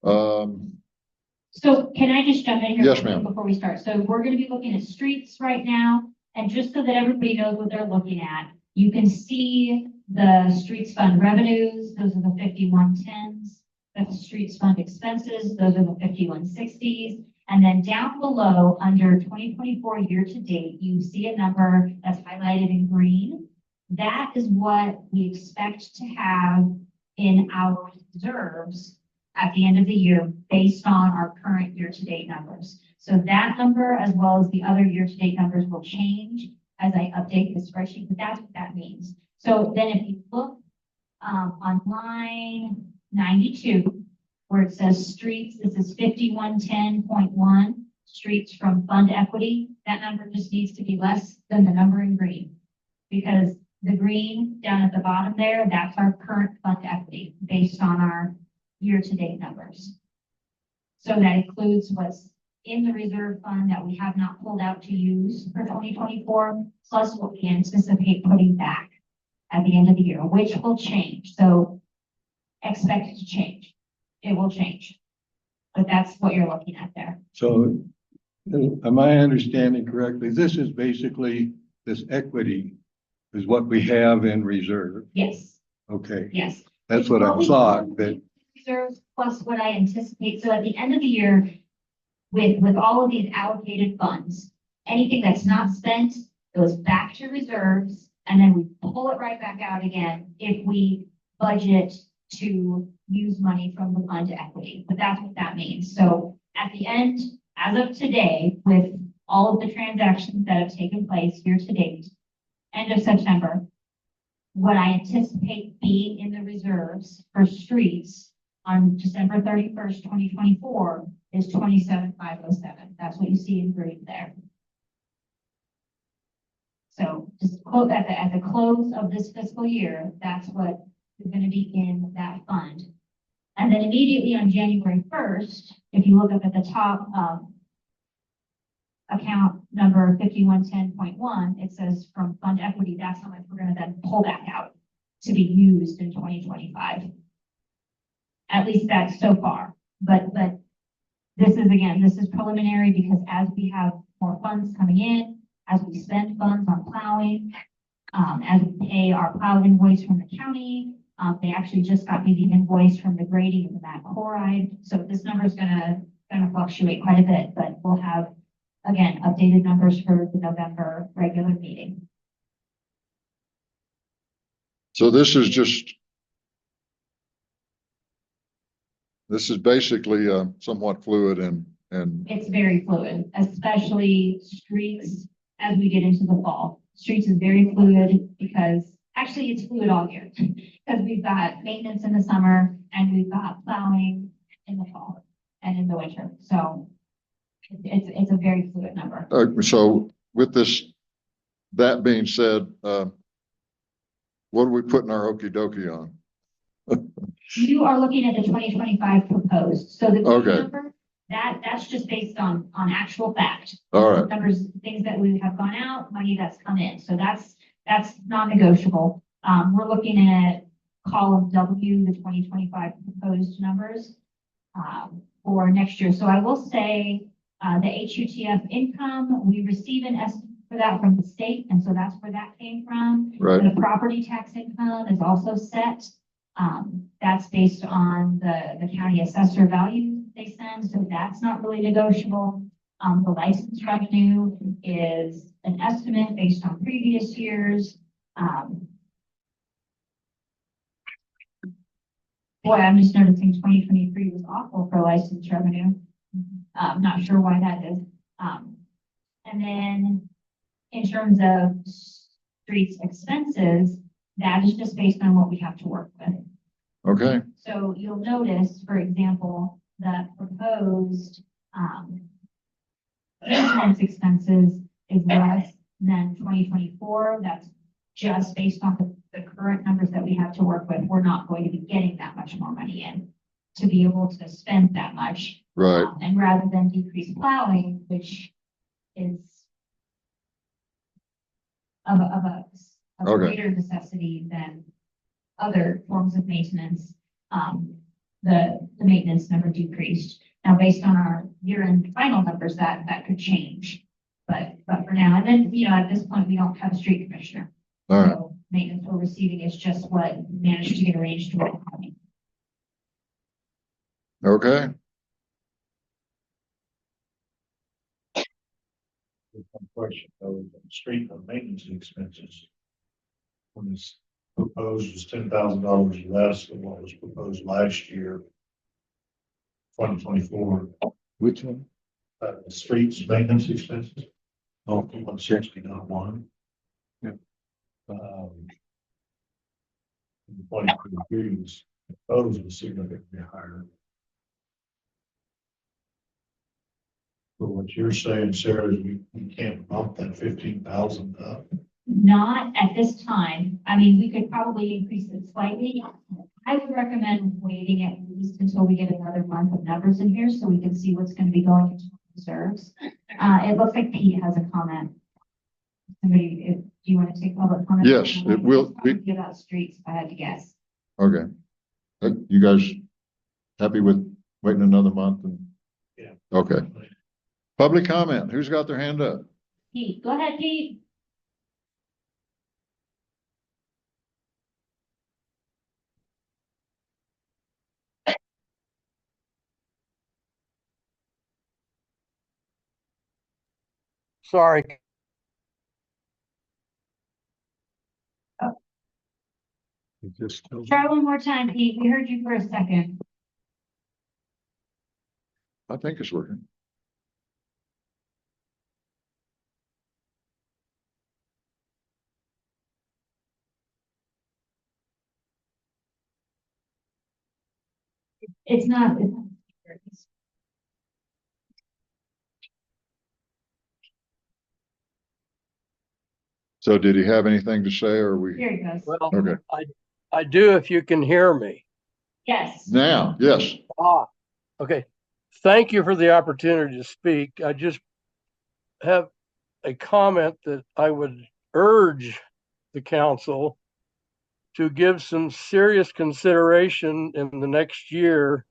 D: So can I just jump in here?
B: Yes,
D: real quick
B: ma'am.
D: Before we start, so we're gonna be looking at streets right now, and just so that everybody knows what they're looking at, you can see the streets fund revenues, those are the 5110s. That's the streets fund expenses, those are the 5160s. And then down below, under 2024 year to date, you see a number that's highlighted in green. That is what we expect to have in our reserves at the end of the year based on our current year-to-date numbers. So that number, as well as the other year-to-date numbers, will change as I update the spreadsheet, but that's what that means. So then if you look on line 92, where it says streets, this is 5110.1, streets from fund equity, that number just needs to be less than the number in green. Because the green down at the bottom there, that's our current fund equity based on our year-to-date numbers. So that includes what's in the reserve fund that we have not pulled out to use for 2024, plus what we anticipate putting back at the end of the year, which will change. So expect it to change. It will change. But that's what you're looking at there.
E: So am I understanding correctly? This is basically, this equity is what we have in reserve.
D: Yes,
E: Okay,
D: yes.
E: that's what I thought, that,
D: Reserves plus what I anticipate. So at the end of the year, with all of these allocated funds, anything that's not spent goes back to reserves, and then we pull it right back out again if we budget to use money from the fund equity. But that's what that means. So at the end, as of today, with all of the transactions that have taken place year to date, end of September, what I anticipate being in the reserves for streets on December 31st, 2024 is 27,507. That's what you see in green there. So just quote that at the close of this fiscal year, that's what is going to be in that fund. And then immediately on January 1st, if you look up at the top, account number 5110.1, it says from fund equity, that's how much we're going to then pull back out to be used in 2025. At least that's so far. But this is preliminary because as we have more funds coming in, as we spend funds on plowing, as we pay our plow invoice from the county, they actually just got me the invoice from the grading of the mat chloride. So this number is gonna fluctuate quite a bit, but we'll have, again, updated numbers for the November regular meeting.
B: So this is basically somewhat fluid and
D: It's very fluid, especially streets as we get into the fall. Streets is very fluid because actually it's fluid all year because we've got maintenance in the summer and we've got plowing in the fall and in the winter. So it's a very fluid number.
B: so with that being said, what are we putting our okey dokey on?
D: You are looking at the 2025 proposed. So the
B: Okay.
D: number, that's just based on actual fact.
B: All right.
D: Numbers, things that we have gone out, money that's come in. So that's non-negotiable. We're looking at column W, the 2025 proposed numbers for next year. So I will say the HUTF income, we receive an estimate for that from the state. And so that's where that came from.
B: Right.
D: The property tax income is also set. That's based on the county assessor value they send. So that's not really negotiable. The license revenue is an estimate based on previous years. Boy, I'm just noticing 2023 was awful for license revenue. Not sure why that is. And then in terms of streets expenses, that is just based on what we have to work with.
B: Okay.
D: So you'll notice, for example, that proposed maintenance expenses is less than 2024. That's just based on the current numbers that we have to work with. We're not going to be getting that much more money in to be able to spend that much.
B: Right.
D: And rather than decrease plowing, which is of a
B: Okay.
D: greater necessity than other forms of maintenance, the maintenance number decreased. Now, based on our year-end final numbers, that could change. But for now, and then, at this point, we don't have a street commissioner.
B: All right.
D: So maintenance we're receiving is just what managed to get arranged to work on.
B: Okay.
C: One question, though, street and maintenance expenses. When this proposed was $10,000 less than what was proposed last year. 2024,
E: Which one?
C: streets maintenance expenses.
E: Oh,
C: 160, not one.
E: Yep.
C: Um, 2023 was proposed was significantly higher. But what you're saying, Sarah, is we can't bump that 15,000 up.
D: Not at this time. I mean, we could probably increase it slightly. I would recommend waiting at least until we get another month of numbers in here so we can see what's going to be going into reserves. It looks like Pete has a comment. Somebody, do you want to take public comment?
B: Yes, it will be.
D: Probably about streets, if I had to guess.
B: Okay. You guys happy with waiting another month?
C: Yeah.
B: Okay. Public comment. Who's got their hand up?
D: Pete, go ahead, Pete.
F: Sorry.
E: Is this still?
D: Try one more time, Pete. We heard you for a second.
B: I think it's working.
D: It's not.
B: So did he have anything to say or we?
D: Here he goes.
F: Well,
B: Okay.
F: I do if you can hear me.
D: Yes.
B: Now, yes.
F: Okay. Thank you for the opportunity to speak. I just have a comment that I would urge the council to give some serious consideration in the next year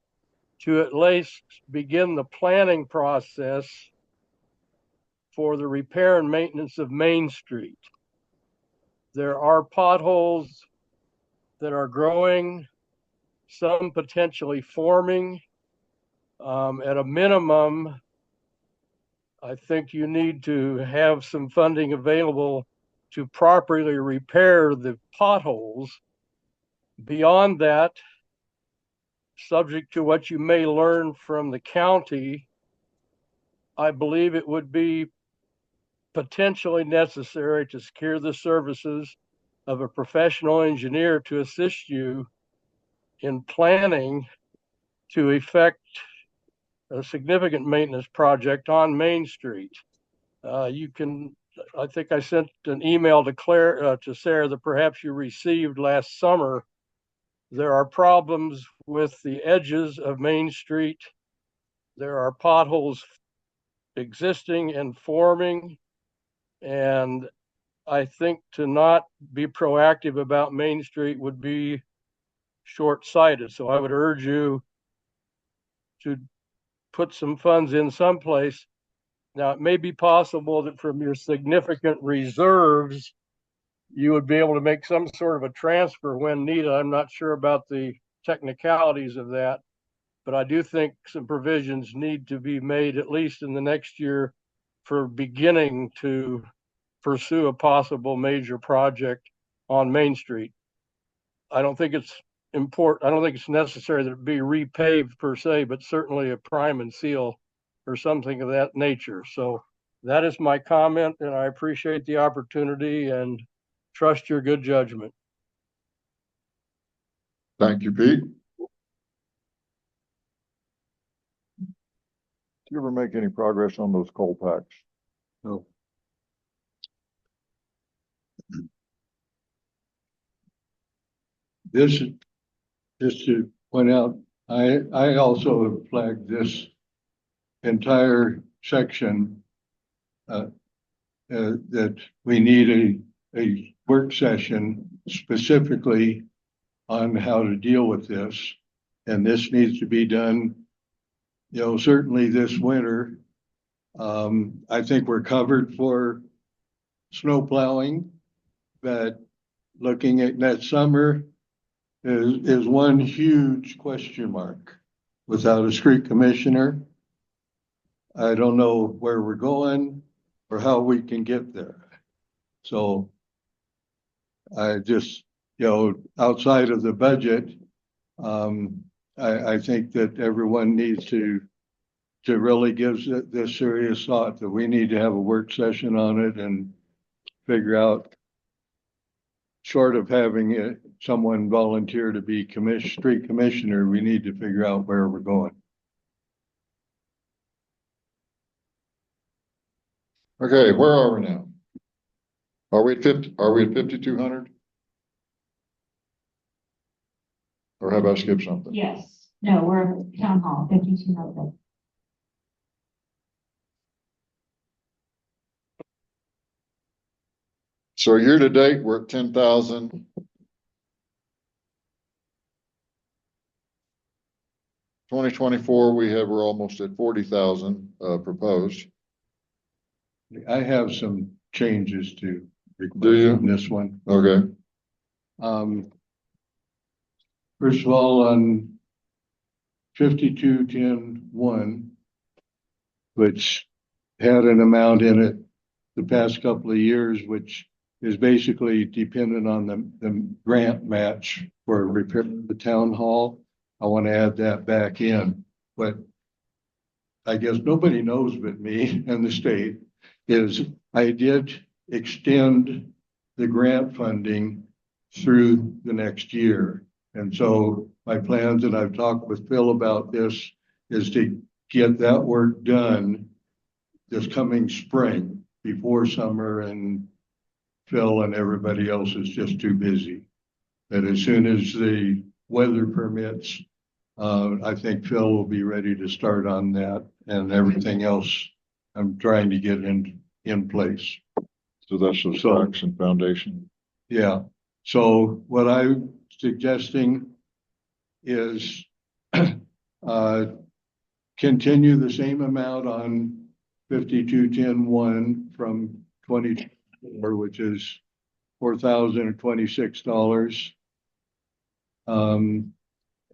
F: to at least begin the planning process for the repair and maintenance of Main Street. There are potholes that are growing, some potentially forming. At a minimum, I think you need to have some funding available to properly repair the potholes. Beyond that, subject to what you may learn from the county, I believe it would be potentially necessary to secure the services of a professional engineer to assist you in planning to effect a significant maintenance project on Main Street. I think I sent an email to Sarah that perhaps you received last summer. There are problems with the edges of Main Street. There are potholes existing and forming. And I think to not be proactive about Main Street would be short-sighted. So I would urge you to put some funds in someplace. Now, it may be possible that from your significant reserves, you would be able to make some sort of a transfer when needed. I'm not sure about the technicalities of that, but I do think some provisions need to be made, at least in the next year, for beginning to pursue a possible major project on Main Street. I don't think it's important. I don't think it's necessary that it be repaved per se, but certainly a prime and seal or something of that nature. So that is my comment, and I appreciate the opportunity and trust your good judgment.
B: Thank you, Pete. Did you ever make any progress on those coal packs?
E: No. This, just to point out, I also have flagged this entire section that we need a work session specifically on how to deal with this. And this needs to be done, certainly this winter. I think we're covered for snow plowing, but looking at that summer is one huge question mark. Without a street commissioner, I don't know where we're going or how we can get there. So I just, outside of the budget, I think that everyone needs to really give this serious thought, that we need to have a work session on it and figure out, short of having someone volunteer to be street commissioner, we need to figure out where we're going.
B: Okay, where are we now? Are we at 5,200? Or have I skipped something?
D: Yes, no, we're town hall, 5,200.
B: So year to date, we're at 10,000. 2024, we're almost at 40,000 proposed.
E: I have some changes to
B: Do you?
E: request on this one.
B: Okay,
E: First of all, on 5210-1, which had an amount in it the past couple of years, which is basically dependent on the grant match for repair of the town hall. I want to add that back in, but I guess nobody knows but me and the state is I did extend the grant funding through the next year. And so my plans, and I've talked with Phil about this, is to get that work done this coming spring before summer, and Phil and everybody else is just too busy. That as soon as the weather permits, I think Phil will be ready to start on that, and everything else I'm trying to get in place.
B: so that's the stocks and foundation.
E: Yeah. So what I'm suggesting is continue the same amount on 5210-1 from 2024, which is $4,026.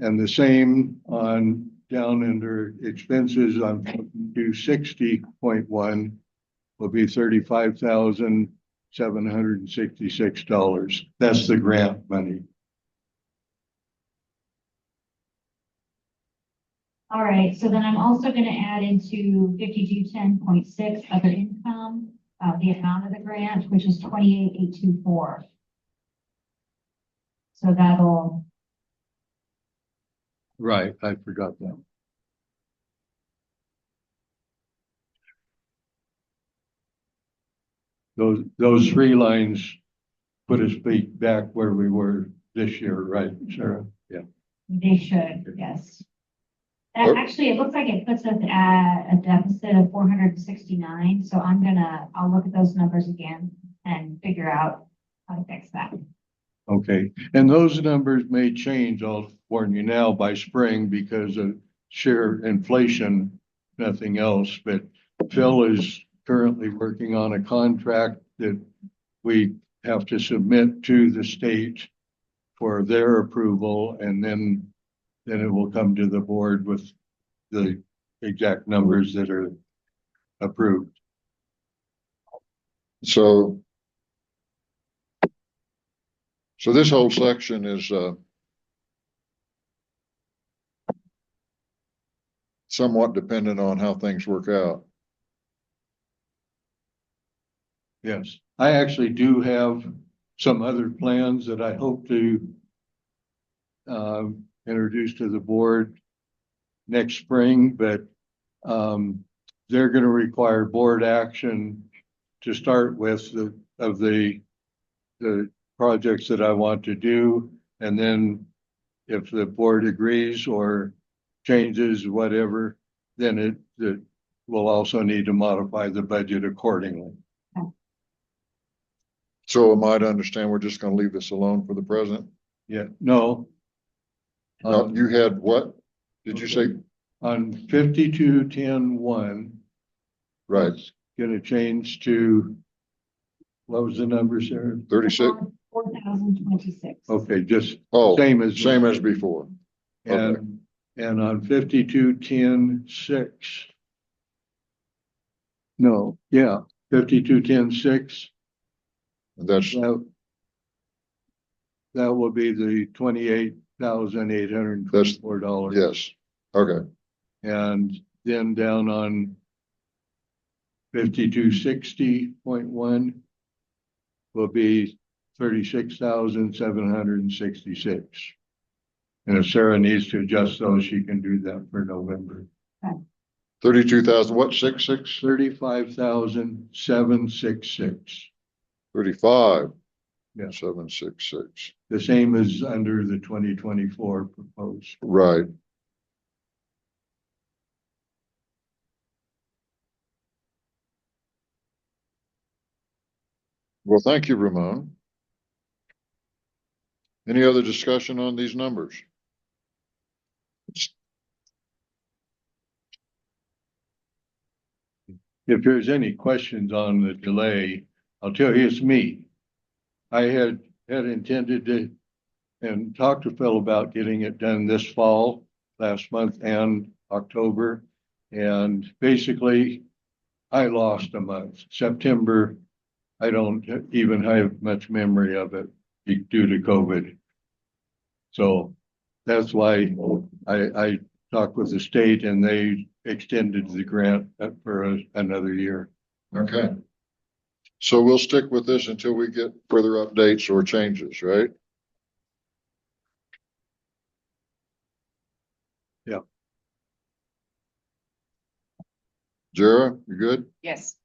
E: And the same on down under expenses on 260.1 will be $35,766. That's the grant money.
D: All right, so then I'm also gonna add into 5210.6 other income, the amount of the grant, which is 28,824. So that'll,
E: Right, I forgot that. Those three lines put us back where we were this year, right, Sarah? Yeah.
D: they should, yes. That actually, it looks like it puts us at a deficit of 469, so I'll look at those numbers again and figure out how to fix that.
E: Okay, and those numbers may change, I'll warn you now, by spring because of sheer inflation, nothing else. But Phil is currently working on a contract that we have to submit to the state for their approval, and then it will come to the board with the exact numbers that are approved.
B: So this whole section is somewhat dependent on how things work out.
E: Yes, I actually do have some other plans that I hope to introduce to the board next spring, but they're going to require board action to start with the projects that I want to do. And then if the board agrees or changes whatever, then it will also need to modify the budget accordingly.
B: So am I to understand we're just gonna leave this alone for the present?
E: Yeah, no.
B: You had what? Did you say?
E: On 52-10-1,
B: Right,
E: it's gonna change to, what was the number, Sarah?
B: 36?
D: 4,026.
E: Okay, just
B: Oh,
E: same as.
B: same as before. Okay.
E: And on 52-10-6. No, yeah, 52-10-6,
B: That's,
E: that will be the $28,824.
B: yes, okay,
E: And then down on 5260.1 will be 36,766. And if Sarah needs to adjust those, she can do that for November.
B: 32,000, what, 66?
E: 35,766.
B: 35.
E: Yeah.
B: 766,
E: The same as under the 2024 proposed.
B: right. Well, thank you, Ramon. Any other discussion on these numbers?
E: If there's any questions on the delay, I'll tell you, it's me. I had intended to and talked to Phil about getting it done this fall, last month and October. And basically, I lost a month. September, I don't even have much memory of it due to COVID. So that's why I talked with the state and they extended the grant for another year.
B: Okay. So we'll stick with this until we get further updates or changes, right?
E: Yeah.
B: Jara, you good?
A: Yes.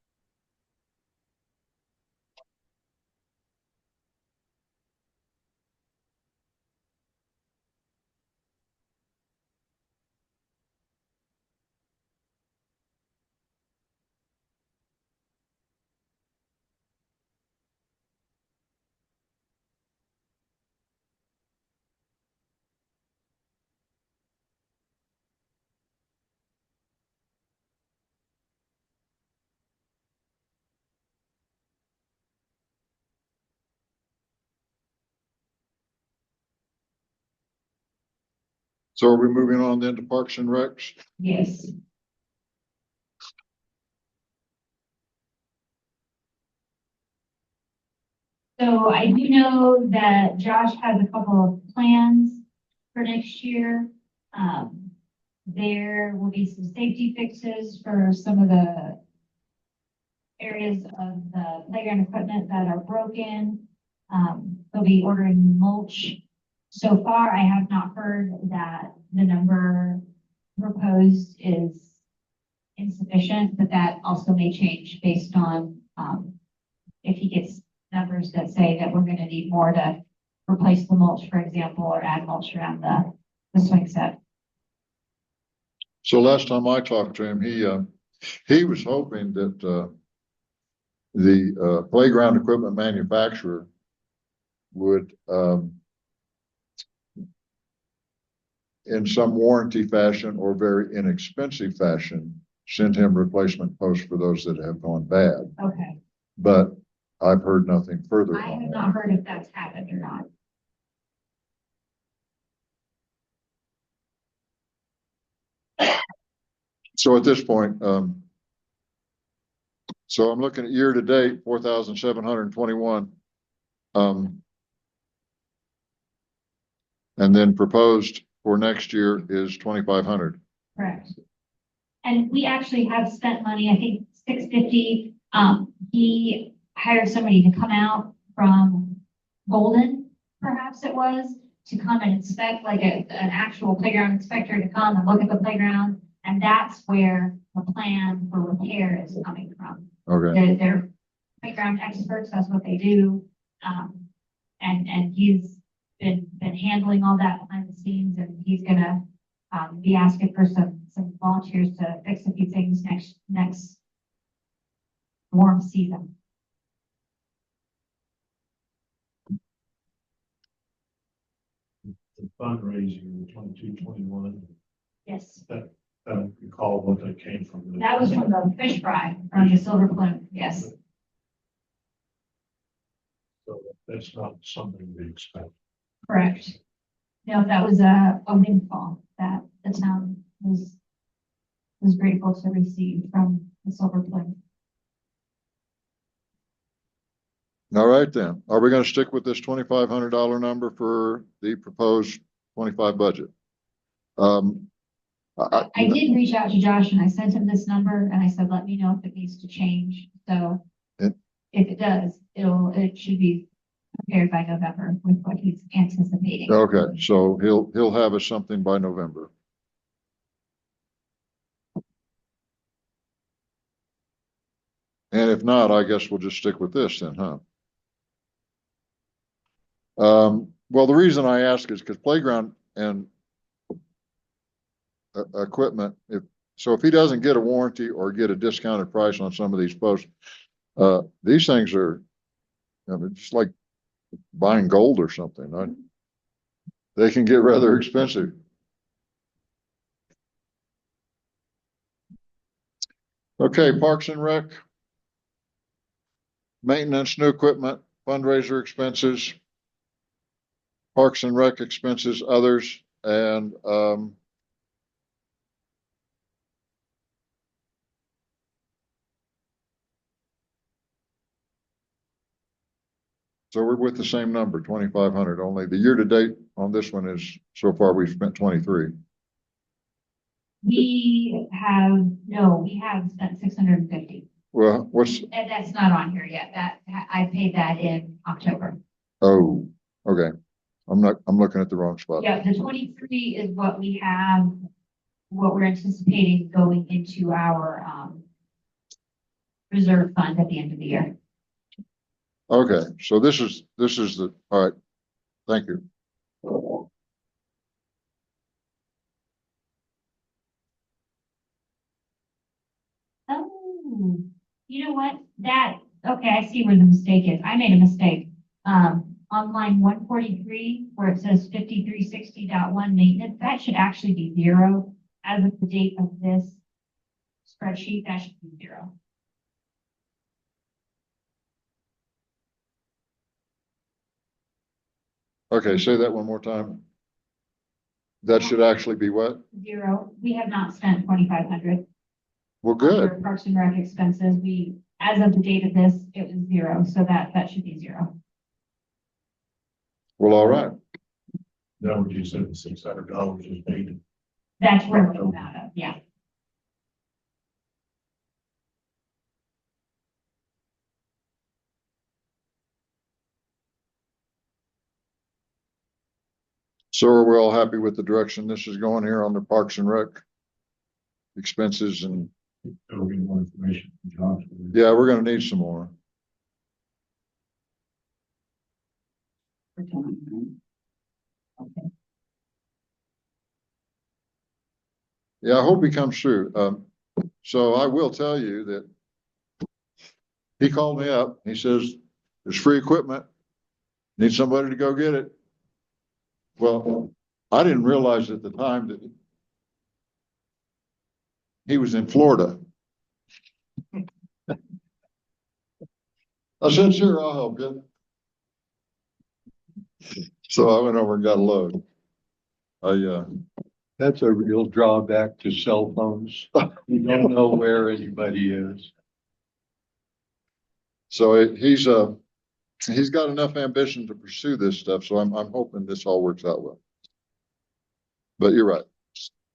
B: So are we moving on then to Parks and Recs?
D: Yes. So I do know that Josh has a couple of plans for next year. There will be some safety fixes for some of the areas of the playground equipment that are broken. They'll be ordering mulch. So far, I have not heard that the number proposed is insufficient, but that also may change based on, if he gets numbers that say that we're gonna need more to replace the mulch, for example, or add mulch around the swing set.
B: So last time I talked to him, he was hoping that, the playground equipment manufacturer would, in some warranty fashion or very inexpensive fashion, send him replacement posts for those that have gone bad.
D: Okay,
B: But I've heard nothing further
D: I have
B: on that.
D: not heard if that's happened or not.
B: So at this point, so I'm looking at year to date, 4,721. And then proposed for next year is 2,500.
D: Correct. And we actually have spent money, I think $650. He hired somebody to come out from Golden, perhaps it was, to come and inspect, like an actual playground inspector to come and look at the playground. And that's where the plan for repair is coming from.
B: Okay.
D: They're playground experts, that's what they do. And he's been handling all that behind the scenes, and he's gonna be asking for some volunteers to fix a few things next warm season.
C: the fundraising, the 22-21.
D: Yes,
C: I don't recall what that came from.
D: that was from the fish fry, from the silver plume, yes.
C: So that's not something we expect.
D: Correct. No, that was a windfall that the town was grateful to receive from the silver plume.
B: All right then. Are we gonna stick with this $2,500 number for the proposed 25 budget?
D: I did reach out to Josh and I sent him this number and I said, let me know if it needs to change. So
B: It-
D: if it does, it should be prepared by November with what he's anticipating.
B: Okay, so he'll have us something by November. And if not, I guess we'll just stick with this then, huh? Well, the reason I ask is because playground and equipment, if he doesn't get a warranty or get a discounted price on some of these posts, these things are, just like buying gold or something. They can get rather expensive. Okay, Parks and Rec. Maintenance, new equipment, fundraiser expenses, Parks and Rec expenses, others, and, so we're with the same number, 2,500, only the year to date on this one is, so far we've spent 23.
D: We have spent 650.
B: Well,
D: And that's not on here yet. I paid that in October.
B: oh, okay. I'm looking at the wrong spot.
D: Yeah, the 23 is what we have, what we're anticipating going into our, reserve fund at the end of the year.
B: Okay, so this is all right. Thank you.
D: Oh, you know what? Okay, I see where the mistake is. I made a mistake. On line 143, where it says 5360.1 maintenance, that should actually be 0. As of the date of this spreadsheet, that should be 0.
B: Okay, say that one more time. That should actually be what?
D: 0. We have not spent 2,500.
B: Well, good.
D: For Parks and Rec expenses, as of the date of this, it was 0, so that should be 0.
B: Well, all right.
C: That what you said, the $600 is paid.
D: That's where it came out of, yeah.
B: So are we all happy with the direction this is going here on the Parks and Rec expenses? And
C: It'll be more information from Josh.
B: yeah, we're gonna need some more.
A: Okay.
B: Yeah, I hope he comes through. So I will tell you that he called me up. He says, there's free equipment. Need somebody to go get it. Well, I didn't realize at the time that he was in Florida. I said, sure, I'll help you. So I went over and got a load.
E: That's a real drawback to cell phones. You don't know where anybody is.
B: So he's got enough ambition to pursue this stuff. So I'm hoping this all works out well. But you're right.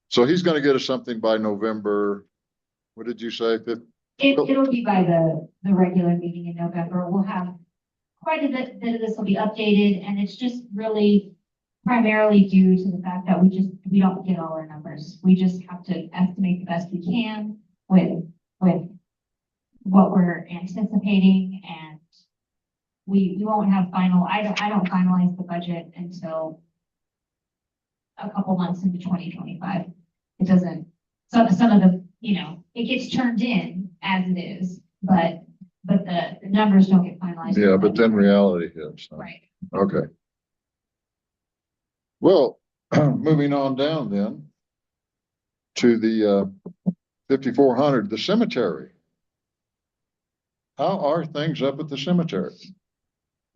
B: So he's going to get us something by November. What did you say?
D: It'll be by the regular meeting in November. We'll have quite a bit of this will be updated, and it's just really primarily due to the fact that we don't get all our numbers. We just have to estimate the best we can with what we're anticipating, and we won't have I don't finalize the budget until a couple months into 2025. It doesn't, some of the, it gets turned in as it is, but the numbers don't get finalized.
B: Yeah, but then reality hits. Huh?
D: Right.
B: Okay. Well, moving on down then to the 5400, the cemetery. How are things up at the cemetery?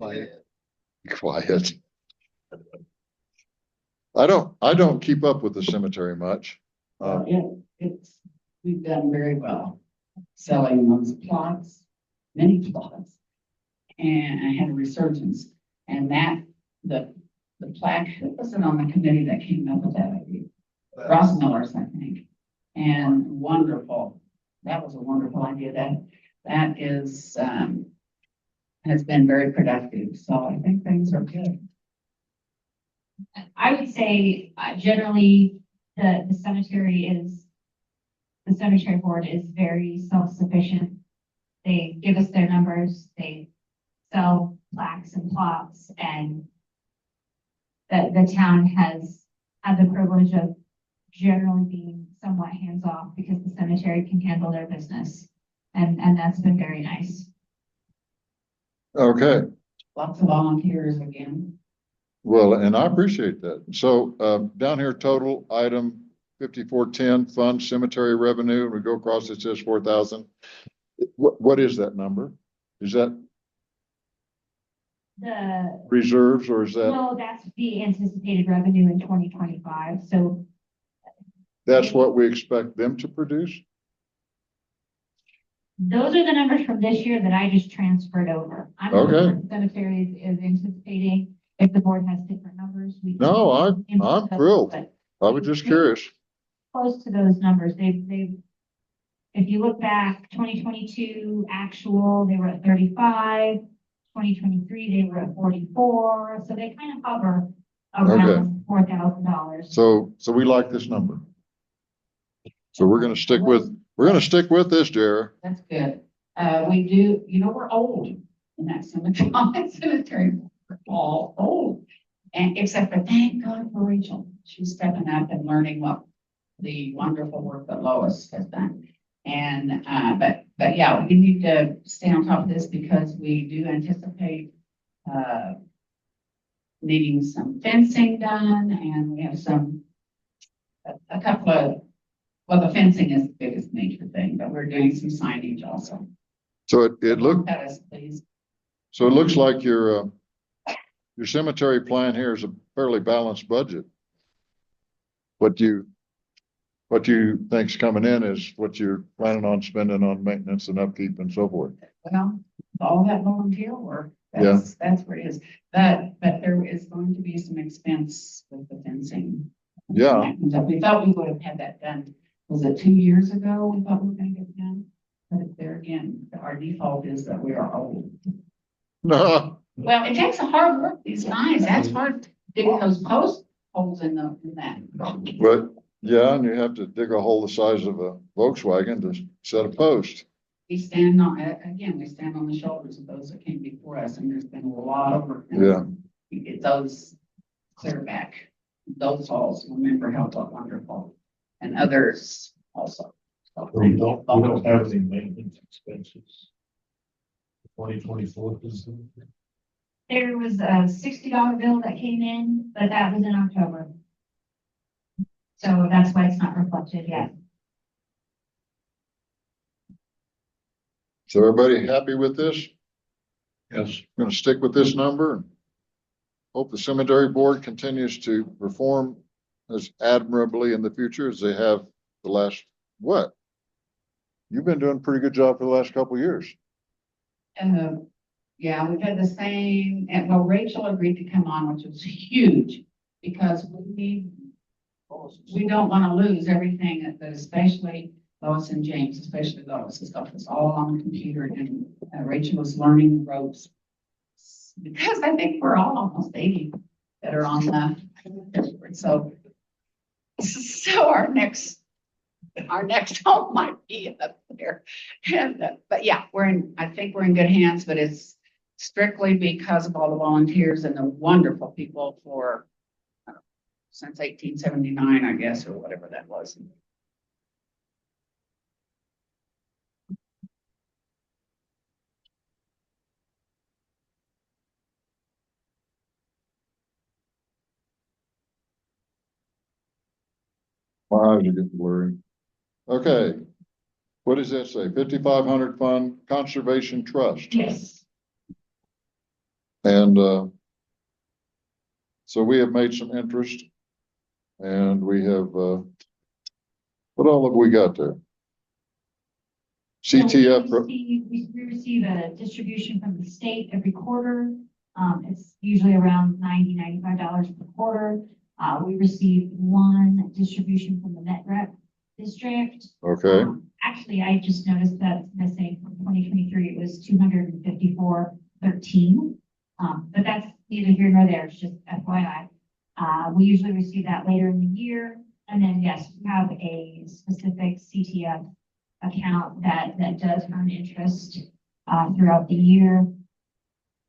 E: Quiet.
B: Quiet. I don't keep up with the cemetery much.
A: We've done very well selling those plots, many plots. And I had a resurgence and the plaque, who was it on the committee that came up with that idea? Ross Miller's, I think. And wonderful. That was a wonderful idea. That is, has been very productive. So I think things are good.
D: I would say generally the cemetery board is very self-sufficient. They give us their numbers, they sell plaques and plots, and the town has had the privilege of generally being somewhat hands-off because the cemetery can handle their business. And that's been very nice.
B: Okay,
A: Lots of volunteers again.
B: well, and I appreciate that. So down here, total item 5410 fund cemetery revenue, we go across, it says 4,000. What is that number? Is that
D: The,
B: reserves or is that,
D: no, that's the anticipated revenue in 2025. So
B: that's what we expect them to produce?
D: those are the numbers from this year that I just transferred over. I'm not sure
B: Okay.
D: what the cemetery is anticipating. If the board has different numbers, we. can
B: No, I'm
D: input those,
B: thrilled.
D: but
B: I was just curious.
D: close to those numbers. If you look back, 2022 actual, they were at 35. 2023, they were at 44. So they kind of hover around $4,000.
B: So we like this number. So we're gonna stick with this, Jared.
A: That's good. We do, we're old in that cemetery, on that cemetery. We're all old. And except for thank God for Rachel. She's stepping up and learning what the wonderful work that Lois has done. And, but yeah, we need to stay on top of this because we do anticipate, needing some fencing done and we have a couple of, well, the fencing is the biggest major thing, but we're doing some signage also.
B: So it
A: Look at us, please.
B: so it looks like your cemetery plan here is a fairly balanced budget. What you think's coming in is what you're planning on spending on maintenance and upkeep and so forth.
A: Well, all that volunteer work, that's where it is. But there is going to be some expense with the fencing.
B: Yeah.
A: We thought we would have had that done. Was it 2 years ago? We thought we were gonna get it done. But there again, our default is that we are old.
B: No,
A: Well, it takes a hard work, these guys. That's hard, digging those post holes in that.
B: but yeah, and you have to dig a hole the size of a Volkswagen to set a post.
A: We stand on the shoulders of those that came before us, and there's been a lot of work.
B: Yeah.
A: We get those clear back, those halls, remember how wonderful, and others also. So
C: We don't have any maintenance expenses. 2024 is.
D: There was a $60 bill that came in, but that was in October. So that's why it's not reflected yet.
B: So everybody happy with this?
E: Yes.
B: Gonna stick with this number. Hope the cemetery board continues to perform as admirably in the future as they have the last, what? You've been doing a pretty good job for the last couple of years.
A: Yeah, we've had the same, and well, Rachel agreed to come on, which was huge, because we don't want to lose everything that especially Lois and James, especially Lois, his stuff is all on the computer, and Rachel was learning the ropes. Because I think we're all almost 80 that are on the, so our next home might be up there. And, but yeah, I think we're in good hands, but it's strictly because of all the volunteers and the wonderful people for, since 1879, I guess, or whatever that was.
B: My eyes are getting blurry. Okay. What does that say? 5,500 Fund Conservation Trust.
A: Yes.
B: And, so we have made some interest and we have, what all have we got there?
D: So
B: CTF,
D: we receive a distribution from the state every quarter. It's usually around $95 per quarter. We receive one distribution from the Met Rep district.
B: okay,
D: Actually, I just noticed that it's missing from 2023. It was 254.13. But that's neither here nor there. It's just FYI. We usually receive that later in the year. And then, yes, we have a specific CTF account that does earn interest throughout the year.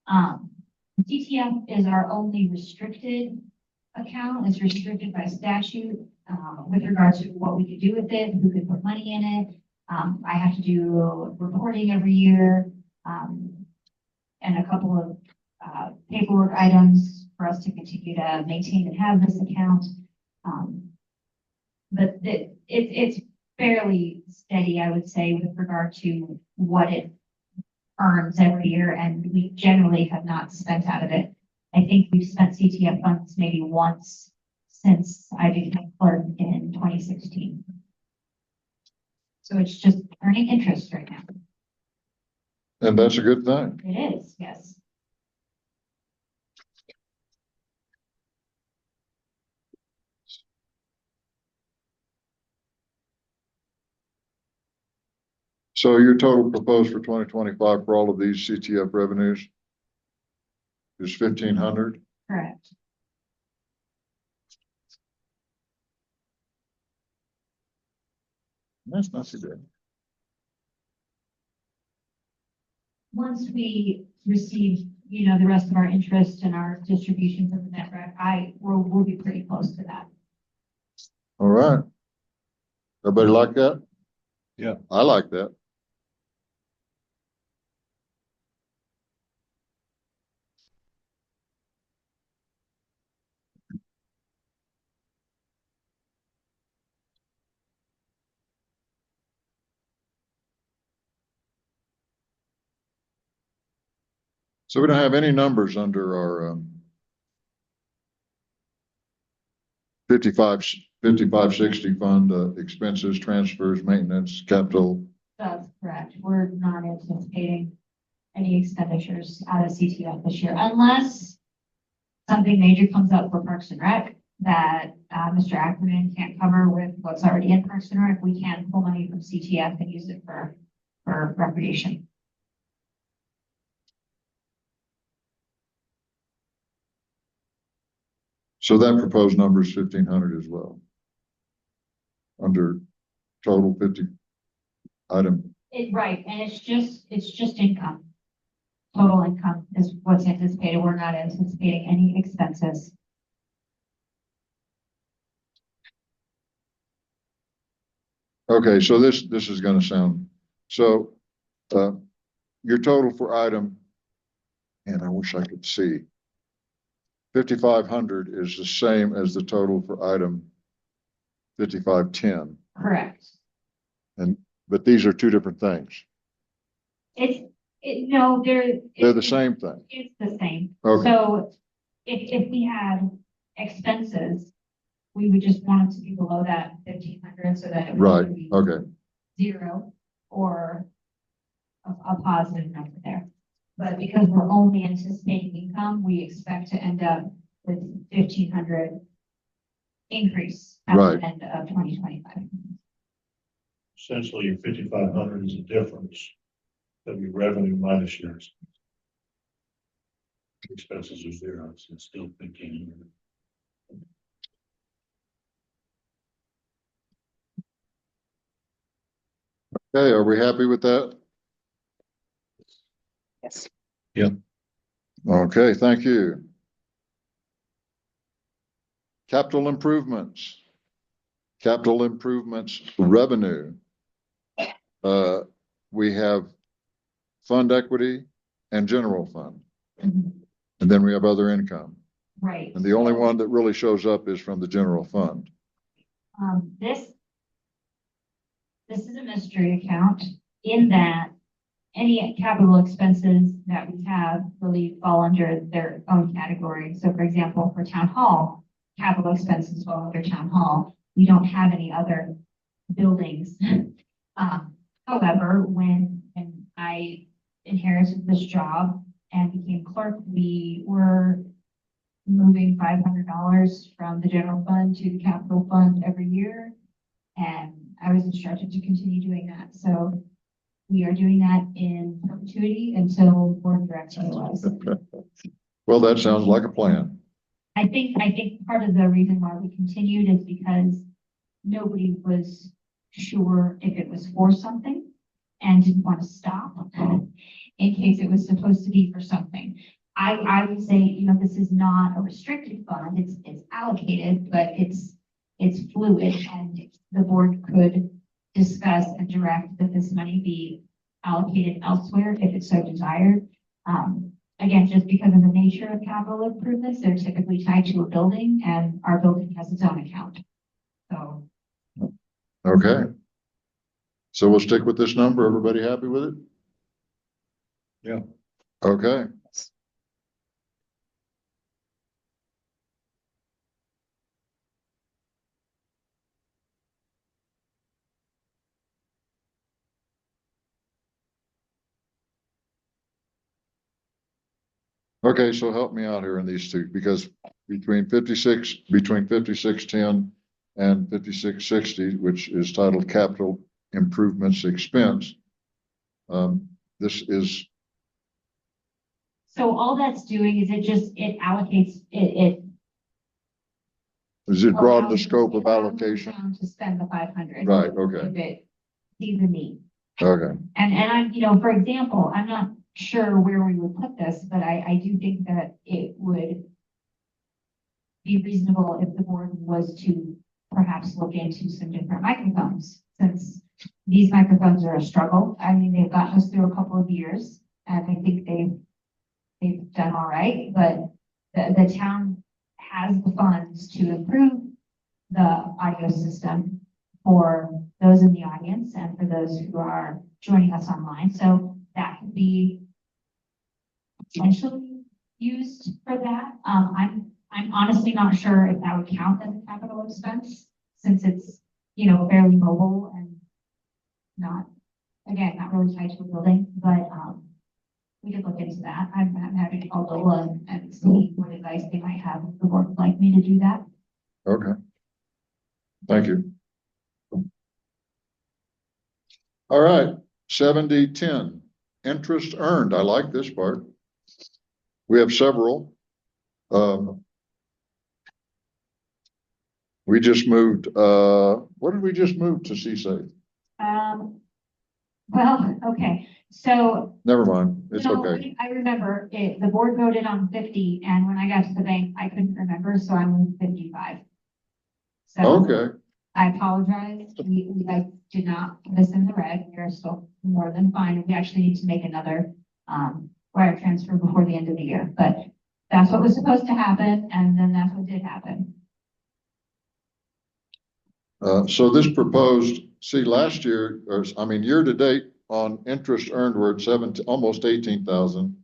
D: CTF is our only restricted account. It's restricted by statute with regards to what we could do with it, who could put money in it. I have to do reporting every year and a couple of paperwork items for us to continue to maintain and have this account. But it's fairly steady, I would say, with regard to what it earns every year, and we generally have not spent out of it. I think we've spent CTF funds maybe once since I became clerk in 2016. So it's just earning interest right now.
B: and that's a good thing.
D: It is, yes.
B: So your total proposed for 2025 for all of these CTF revenues is 1,500?
D: Correct.
B: That's not too bad.
D: Once we receive, the rest of our interest and our distributions of the net rec, we'll be pretty close to that.
B: All right. Everybody like that?
E: Yeah.
B: I like that. So we don't have any numbers under our 5560 fund, expenses, transfers, maintenance, capital.
D: That's correct. We're not anticipating any expenditures out of CTF this year unless something major comes up for Parks and Rec that Mr. Ackerman can't cover with what's already in Parks and Rec. We can pull money from CTF and use it for recreation.
B: So that proposed number is 1,500 as well. Under total 50 item.
D: Right, and it's just income. Total income is what's anticipated. We're not anticipating any expenses.
B: Okay, so this is going to sound, so your total for item, and I wish I could see, 5,500 is the same as the total for item 5510.
D: Correct.
B: But these are two different things.
D: No,
B: They're the same thing.
D: It's the same.
B: Okay.
D: So if we had expenses, we would just want it to be below that 1,500 so that it would
B: Right.
D: either be
B: Okay.
D: zero or a positive number there. But because we're only anticipating income, we expect to end up with 1,500 increase at
B: Right.
D: the end of 2025.
C: Essentially, your 5,500 is a difference that your revenue minus your expenses are zero, so it's still 1,500.
B: Okay, are we happy with that?
A: Yes.
B: Okay, thank you. Capital improvements. Capital improvements revenue. We have fund equity and general fund. And then we have other income.
D: Right.
B: And the only one that really shows up is from the general fund.
D: This is a mystery account in that any capital expenses that we have really fall under their own category. So for example, for town hall, capital expenses fall under town hall. We don't have any other buildings. However, when I inherited this job and became clerk, we were moving $500 from the general fund to the capital fund every year. And I was instructed to continue doing that. So we are doing that in perpetuity until board directs otherwise.
B: Well, that sounds like a plan.
D: I think part of the reason why we continued is because nobody was sure if it was for something and didn't want to stop in case it was supposed to be for something. I would say, you know, this is not a restricted fund. It's allocated, but it's fluid, and the board could discuss and direct that this money be allocated elsewhere if it's so desired. Again, just because of the nature of capital improvements, they're typically tied to a building, and our building has its own account. So.
B: Okay. So we'll stick with this number. Everybody happy with it?
E: Yeah.
B: Okay. Okay, so help me out here in these two, because between 5610 and 5660, which is titled Capital Improvements Expense, this is,
D: So all that's doing is it allocates, it.
B: does it broaden the
D: allows-
B: scope
D: it
B: of
D: allows the
B: allocation?
D: town to spend the 500.
B: Right, okay,
D: If it sees a need.
B: okay,
D: And I'm, you know, for example, I'm not sure where we would put this, but I do think that it would be reasonable if the board was to perhaps look into some different microphones, since these microphones are a struggle. I mean, they've gotten us through a couple of years, and I think they've done all right, but the town has the funds to improve the audio system for those in the audience and for those who are joining us online. So that could be potentially used for that. I'm honestly not sure if that would count as a capital expense, since it's, you know, fairly mobile and not, again, not really tied to a building, but, we could look into that. I'm happy to call Lola and see what advice they might have if the board would like me to do that.
B: okay. Thank you. All right, 7010, interest earned. I like this part. We have several. We just moved, what did we just move to CSAFE?
D: Well, okay, so.
B: Never mind, it's
D: No,
B: okay.
D: I remember it, the board voted on 50, and when I got to the bank, I couldn't remember, so I moved 55. So
B: Okay,
D: I apologize. We guys did not put us in the red. We are still more than fine. We actually need to make another wire transfer before the end of the year, but that's what was supposed to happen, and then that's what did happen.
B: so this proposed, see, last year, or I mean, year to date on interest earned, we're at almost 18,000.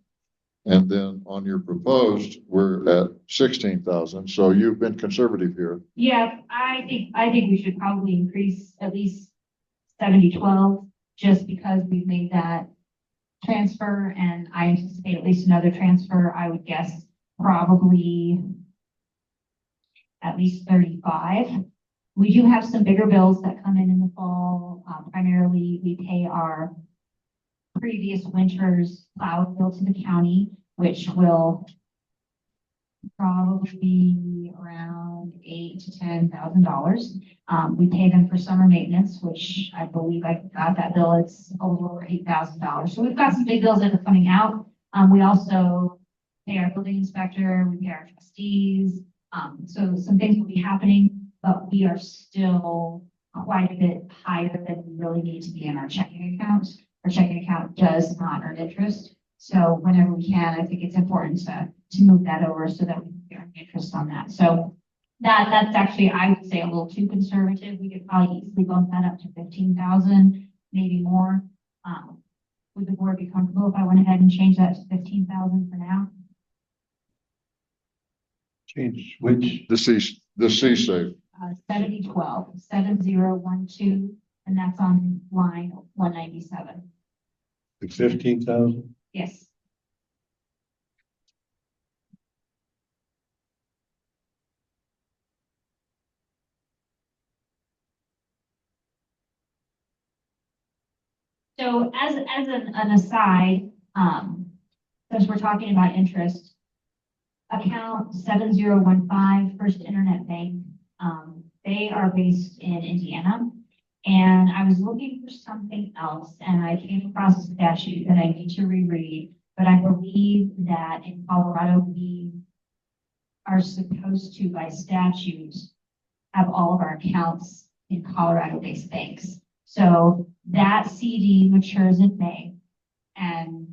B: And then on your proposed, we're at 16,000. So you've been conservative here.
D: Yeah, I think we should probably increase at least 70-12, just because we've made that transfer, and I anticipate at least another transfer. I would guess probably at least 35. We do have some bigger bills that come in the fall. Primarily, we pay our previous winter's plow bill to the county, which will probably be around $8,000 to $10,000. We pay them for summer maintenance, which I believe I got that bill. It's over $8,000. So we've got some big bills that are coming out. We also pay our building inspector, we pay our trustees. So some things will be happening, but we are still quite a bit higher than we really need to be in our checking account. Our checking account does not earn interest. So whenever we can, I think it's important to move that over so that we can earn interest on that. So That's actually, I would say, a little too conservative. We could probably easily bump that up to 15,000, maybe more. Would the board be comfortable if I went ahead and changed that to 15,000 for now?
E: Change which,
B: The C safe.
D: 7012, 7012, and that's on line 197.
E: the 15,000?
D: Yes. So as an aside, since we're talking about interest, account 7015 First Internet Bank, they are based in Indiana. And I was looking for something else and I came across a statute that I need to reread, but I believe that in Colorado, we are supposed to, by statute, have all of our accounts in Colorado-based banks. So that CD matures in May, and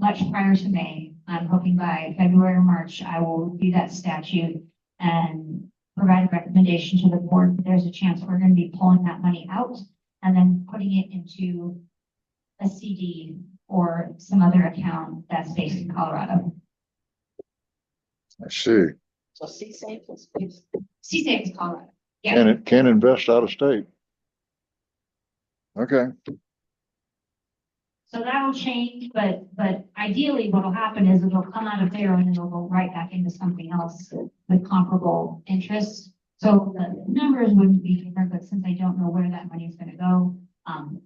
D: much prior to May, I'm hoping by February or March, I will review that statute and provide a recommendation to the board. There's a chance we're going to be pulling that money out and then putting it into a CD or some other account that's based in Colorado.
B: I see.
A: So C-Safe is.
D: C-Safe is Colorado. Yeah.
B: And it can invest out of state. Okay.
D: So that'll change, but ideally what'll happen is it'll come out of there and it'll go right back into something else with comparable interest. So the numbers wouldn't be different, but since I don't know where that money is gonna go, I'm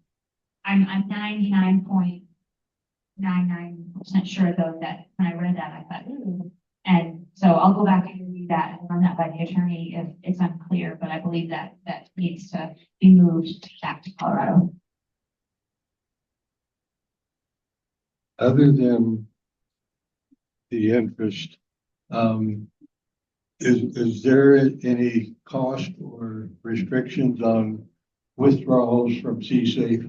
D: 99.99% sure though that when I read that, I thought, ooh. And so I'll go back and review that and run that by the attorney if it's unclear, but I believe that needs to be moved back to Colorado.
E: Other than the interest, is there any cost or restrictions on withdrawals from C-Safe?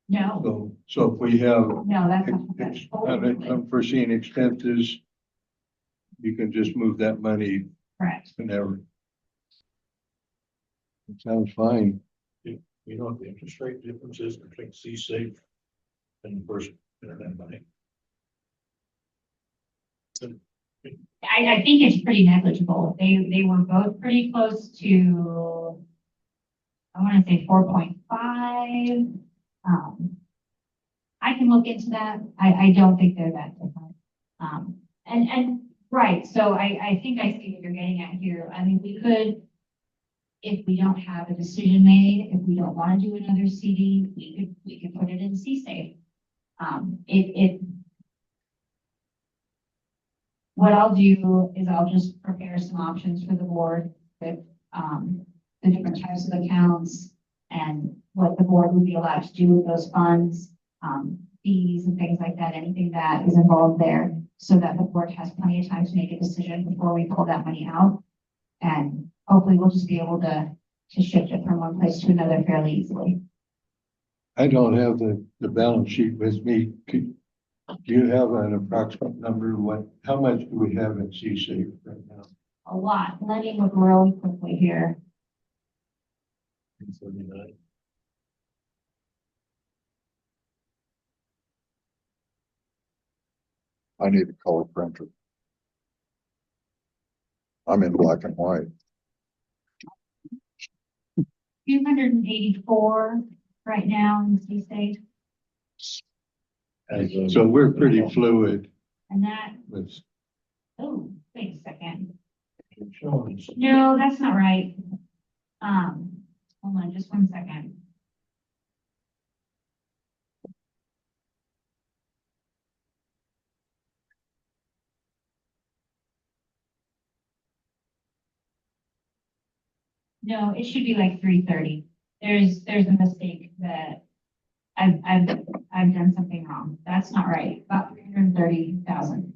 D: No,
E: So if we have
D: no, that's
E: unforeseen expenses, you can just move that money
D: correct.
E: whenever. It sounds fine.
C: You know what the interest rate difference is between C-Safe and the First Internet Bank?
D: I think it's pretty negligible. They were both pretty close to, I want to say 4.5. I can look into that. I don't think they're that different. And right, so I think I see what you're getting at here. I mean, we could, if we don't have a decision made, if we don't want to do another CD, we could put it in C-Safe. What I'll do is I'll just prepare some options for the board with the different types of accounts and what the board would be allowed to do with those funds, fees and things like that, anything that is involved there, so that the board has plenty of time to make a decision before we pull that money out. And hopefully we'll just be able to shift it from one place to another fairly easily.
E: I don't have the balance sheet with me. Do you have an approximate number? How much do we have in C-Safe right now?
D: A lot. Let me look really quickly here.
C: 39.
B: I need a color printer. I'm in black and white.
D: 284 right now in C-Safe,
E: So we're pretty fluid
D: and that,
E: with,
D: oh, wait a second.
C: Insurance.
D: No, that's not right. Hold on just 1 second. No, it should be like 330. There's a mistake that I've done something wrong. That's not right. About 330,000.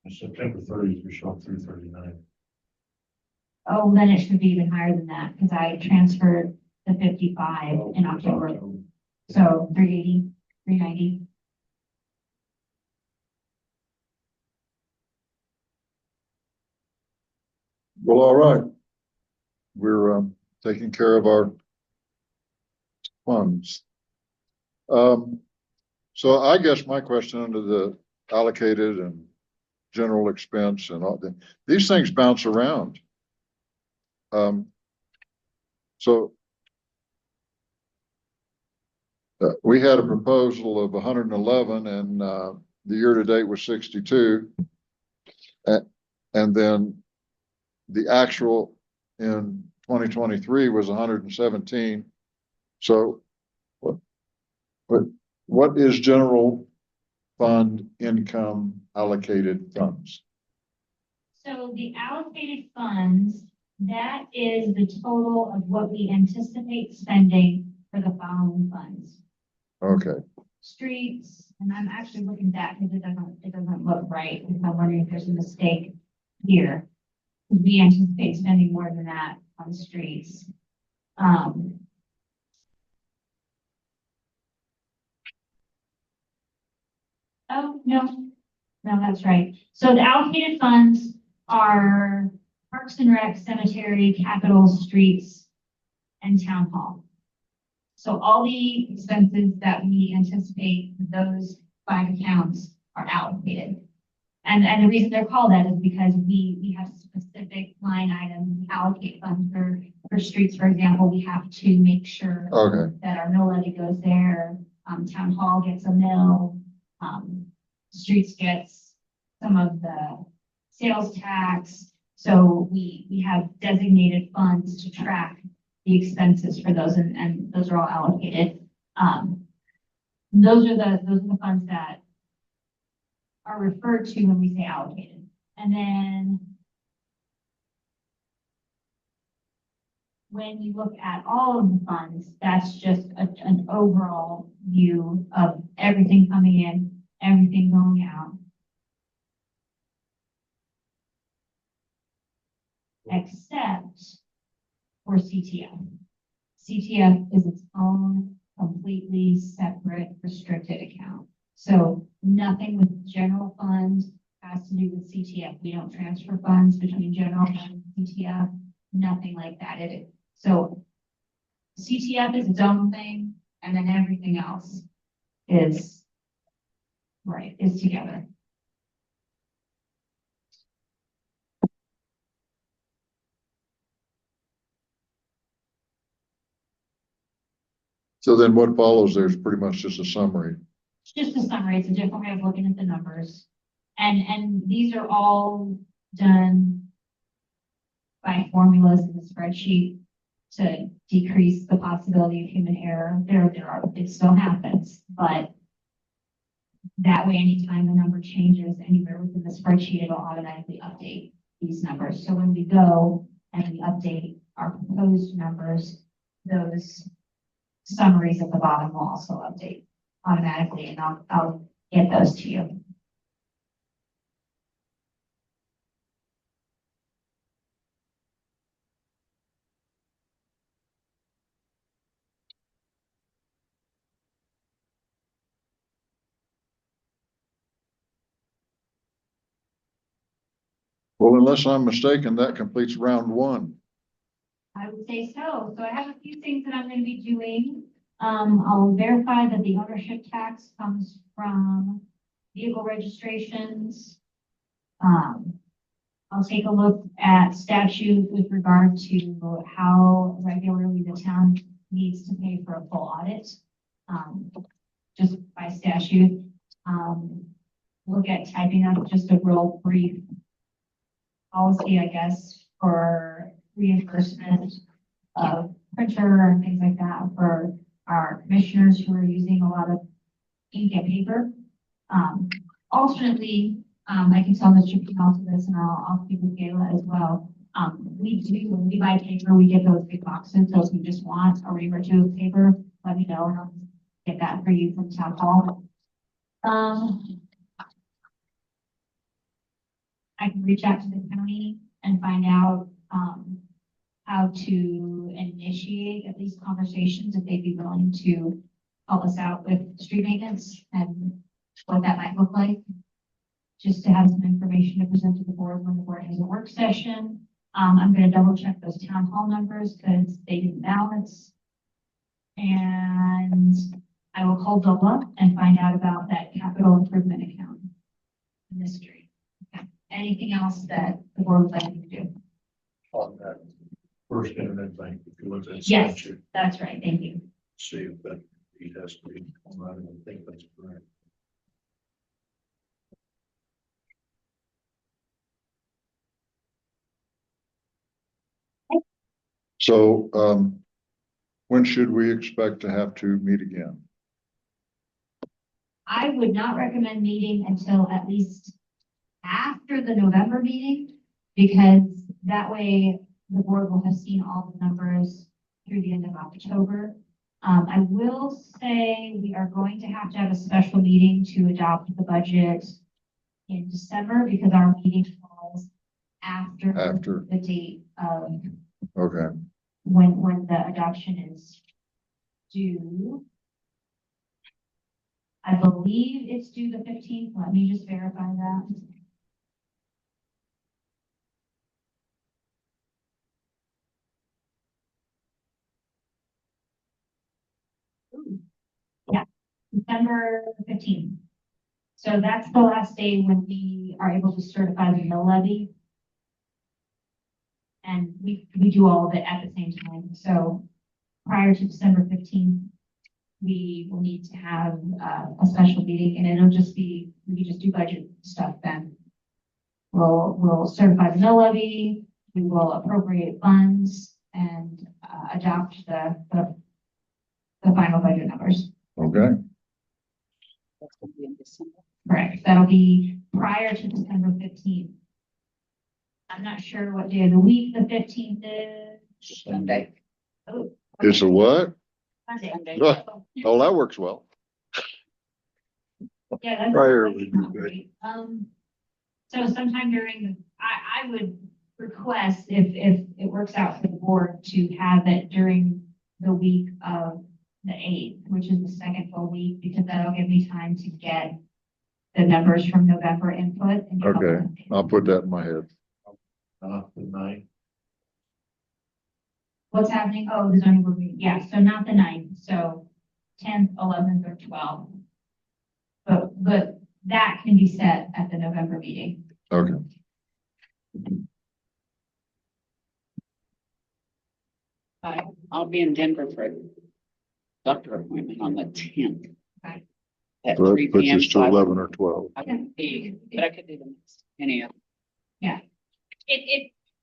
C: September 30th, we shot 339.
D: Oh, then it should be even higher than that because I transferred the 55 in October. So 380, 390.
B: Well, all right. We're taking care of our funds. So I guess my question under the allocated and general expense and all that, these things bounce around. So we had a proposal of 111 and the year to date was 62. And then the actual in 2023 was 117. So what is general fund income allocated funds?
D: So the allocated funds, that is the total of what we anticipate spending for the following funds.
B: Okay,
D: Streets, and I'm actually looking at that because it doesn't look right. I'm wondering if there's a mistake here. We anticipate spending more than that on streets. Oh, no, that's right. So the allocated funds are Parks and Rec, Cemetery, Capital, Streets, and Town Hall. So all the expenses that we anticipate those 5 accounts are allocated. And the reason they're called that is because we have specific line items, we allocate funds for streets, for example, we have to make sure
B: okay,
D: that our mill levy goes there. Town Hall gets a mill. Streets gets some of the sales tax. So we have designated funds to track the expenses for those, and those are all allocated. Those are the funds that are referred to when we say allocated. And then when you look at all of the funds, that's just an overall view of everything coming in, everything going out. Except for CTF. CTF is its own completely separate restricted account. So nothing with general funds has to do with CTF. We don't transfer funds between general fund and CTF, nothing like that. So CTF is its own thing, and then everything else is together.
B: so then what follows there is pretty much just a summary.
D: It's just a summary. It's a different way of looking at the numbers. And these are all done by formulas in the spreadsheet to decrease the possibility of human error. It still happens, but that way, anytime the number changes anywhere within the spreadsheet, it'll automatically update these numbers. So when we go and we update our proposed numbers, those summaries at the bottom will also update automatically, and I'll get those to you.
B: Well, unless I'm mistaken, that completes round one.
D: I would say so. So I have a few things that I'm going to be doing. I'll verify that the ownership tax comes from vehicle registrations. I'll take a look at statute with regard to how regularly the town needs to pay for a full audit, just by statute. Look at typing up just a real brief policy, I guess, for reimbursement of printer and things like that for our commissioners who are using a lot of ink and paper. Alternately, I can tell Mr. Pinal to this, and I'll speak with Gayla as well. When we buy paper, we get those big boxes. So if you just want a ream or two of paper, let me know and I'll get that for you from town hall. I can reach out to the county and find out how to initiate at least conversations if they'd be willing to help us out with street maintenance and what that might look like. Just to have some information to present to the board when the board has a work session. I'm gonna double check those town hall numbers because they didn't balance. And I will call Dola and find out about that capital improvement account. Mystery. Okay. Anything else that the board would like me to do?
C: On that first internet bank, if you look at that
D: Yes.
C: statute,
D: That's right, thank you.
C: see if that he has to be, I don't think that's correct.
B: So, when should we expect to have to meet again?
D: I would not recommend meeting until at least after the November meeting, because that way the board will have seen all the numbers through the end of October. I will say we are going to have a special meeting to adopt the budget in December because our meeting falls after
B: After.
D: the date of
B: Okay,
D: when the adoption is due. I believe it's due the 15th. Let me just verify that. Yeah, December 15th. So that's the last day when we are able to certify the mill levy. And we do all of it at the same time. So prior to December 15th, we will need to have a special meeting, and it'll just be, we can just do budget stuff then. We'll certify the mill levy, we will appropriate funds and adopt the final budget numbers.
B: okay,
A: That's gonna be in December.
D: Correct, that'll be prior to December 15th. I'm not sure what day of the week the 15th is.
A: Sunday.
D: Oh,
B: it's a what?
D: Sunday.
A: Sunday.
B: Oh, that works well.
D: Yeah, that's.
E: Prior
D: that's
E: would be
D: not
E: good.
D: great. So sometime during the, I would request if it works out for the board to have it during the week of the 8th, which is the second full week, because that'll give me time to get the numbers from November input. And
B: Okay, I'll put that in my head.
C: The night,
D: What's happening? Oh, the zoning board meeting. Yeah, so not the 9th, so 10th, 11th, or 12th. But that can be set at the November meeting.
B: Okay,
A: I'll be in Denver for a doctor appointment on the 10th.
D: Okay.
A: At
B: so
A: 3
B: that puts
A: p.m.
B: us to 11 or 12.
A: I can be, but I could do the next, any of.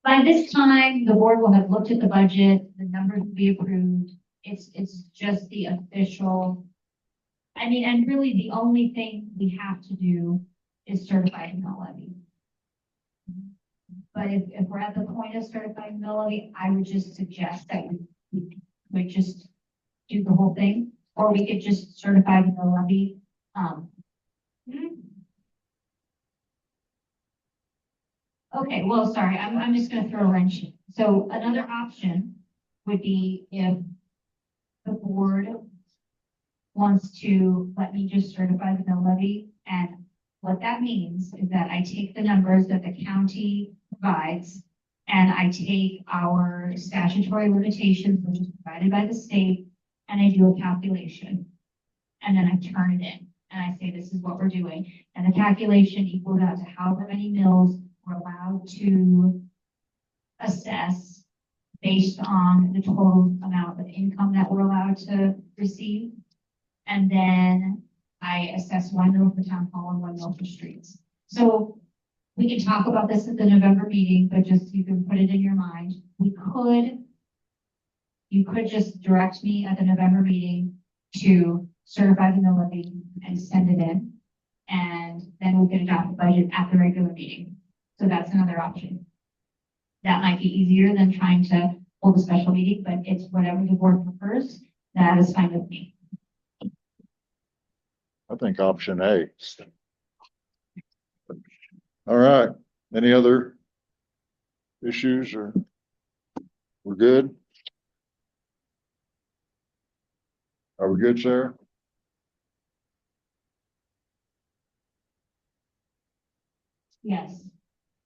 D: By this time, the board will have looked at the budget, the numbers will be approved. It's just the official. I mean, and really the only thing we have to do is certify the mill levy. But if we're at the point of certifying mill levy, I would just suggest that we would just do the whole thing, or we could just certify the mill levy. Okay, well, sorry, I'm just gonna throw a wrench. So another option would be if the board wants to let me just certify the mill levy. And what that means is that I take the numbers that the county provides and I take our statutory limitations, which is provided by the state, and I do a calculation. And then I turn it in and I say, this is what we're doing. And the calculation equals out to however many mills we're allowed to assess based on the total amount of income that we're allowed to receive. And then I assess 1 mill for town hall and 1 mill for streets. So we can talk about this at the November meeting, but just you can put it in your mind. You could just direct me at the November meeting to certify the mill levy and send it in. And then we can adopt the budget at the regular meeting. So that's another option. That might be easier than trying to hold a special meeting, but it's whatever the board prefers. That is fine with me.
B: I think option A. All right, any other issues or we're good? Are we good, Sarah?
D: Yes.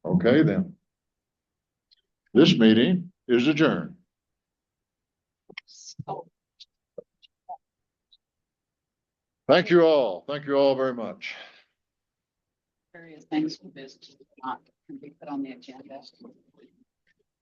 B: Okay, then. This meeting is adjourned. Thank you all. Thank you all very much.
A: Various things for business not can be put on the agenda.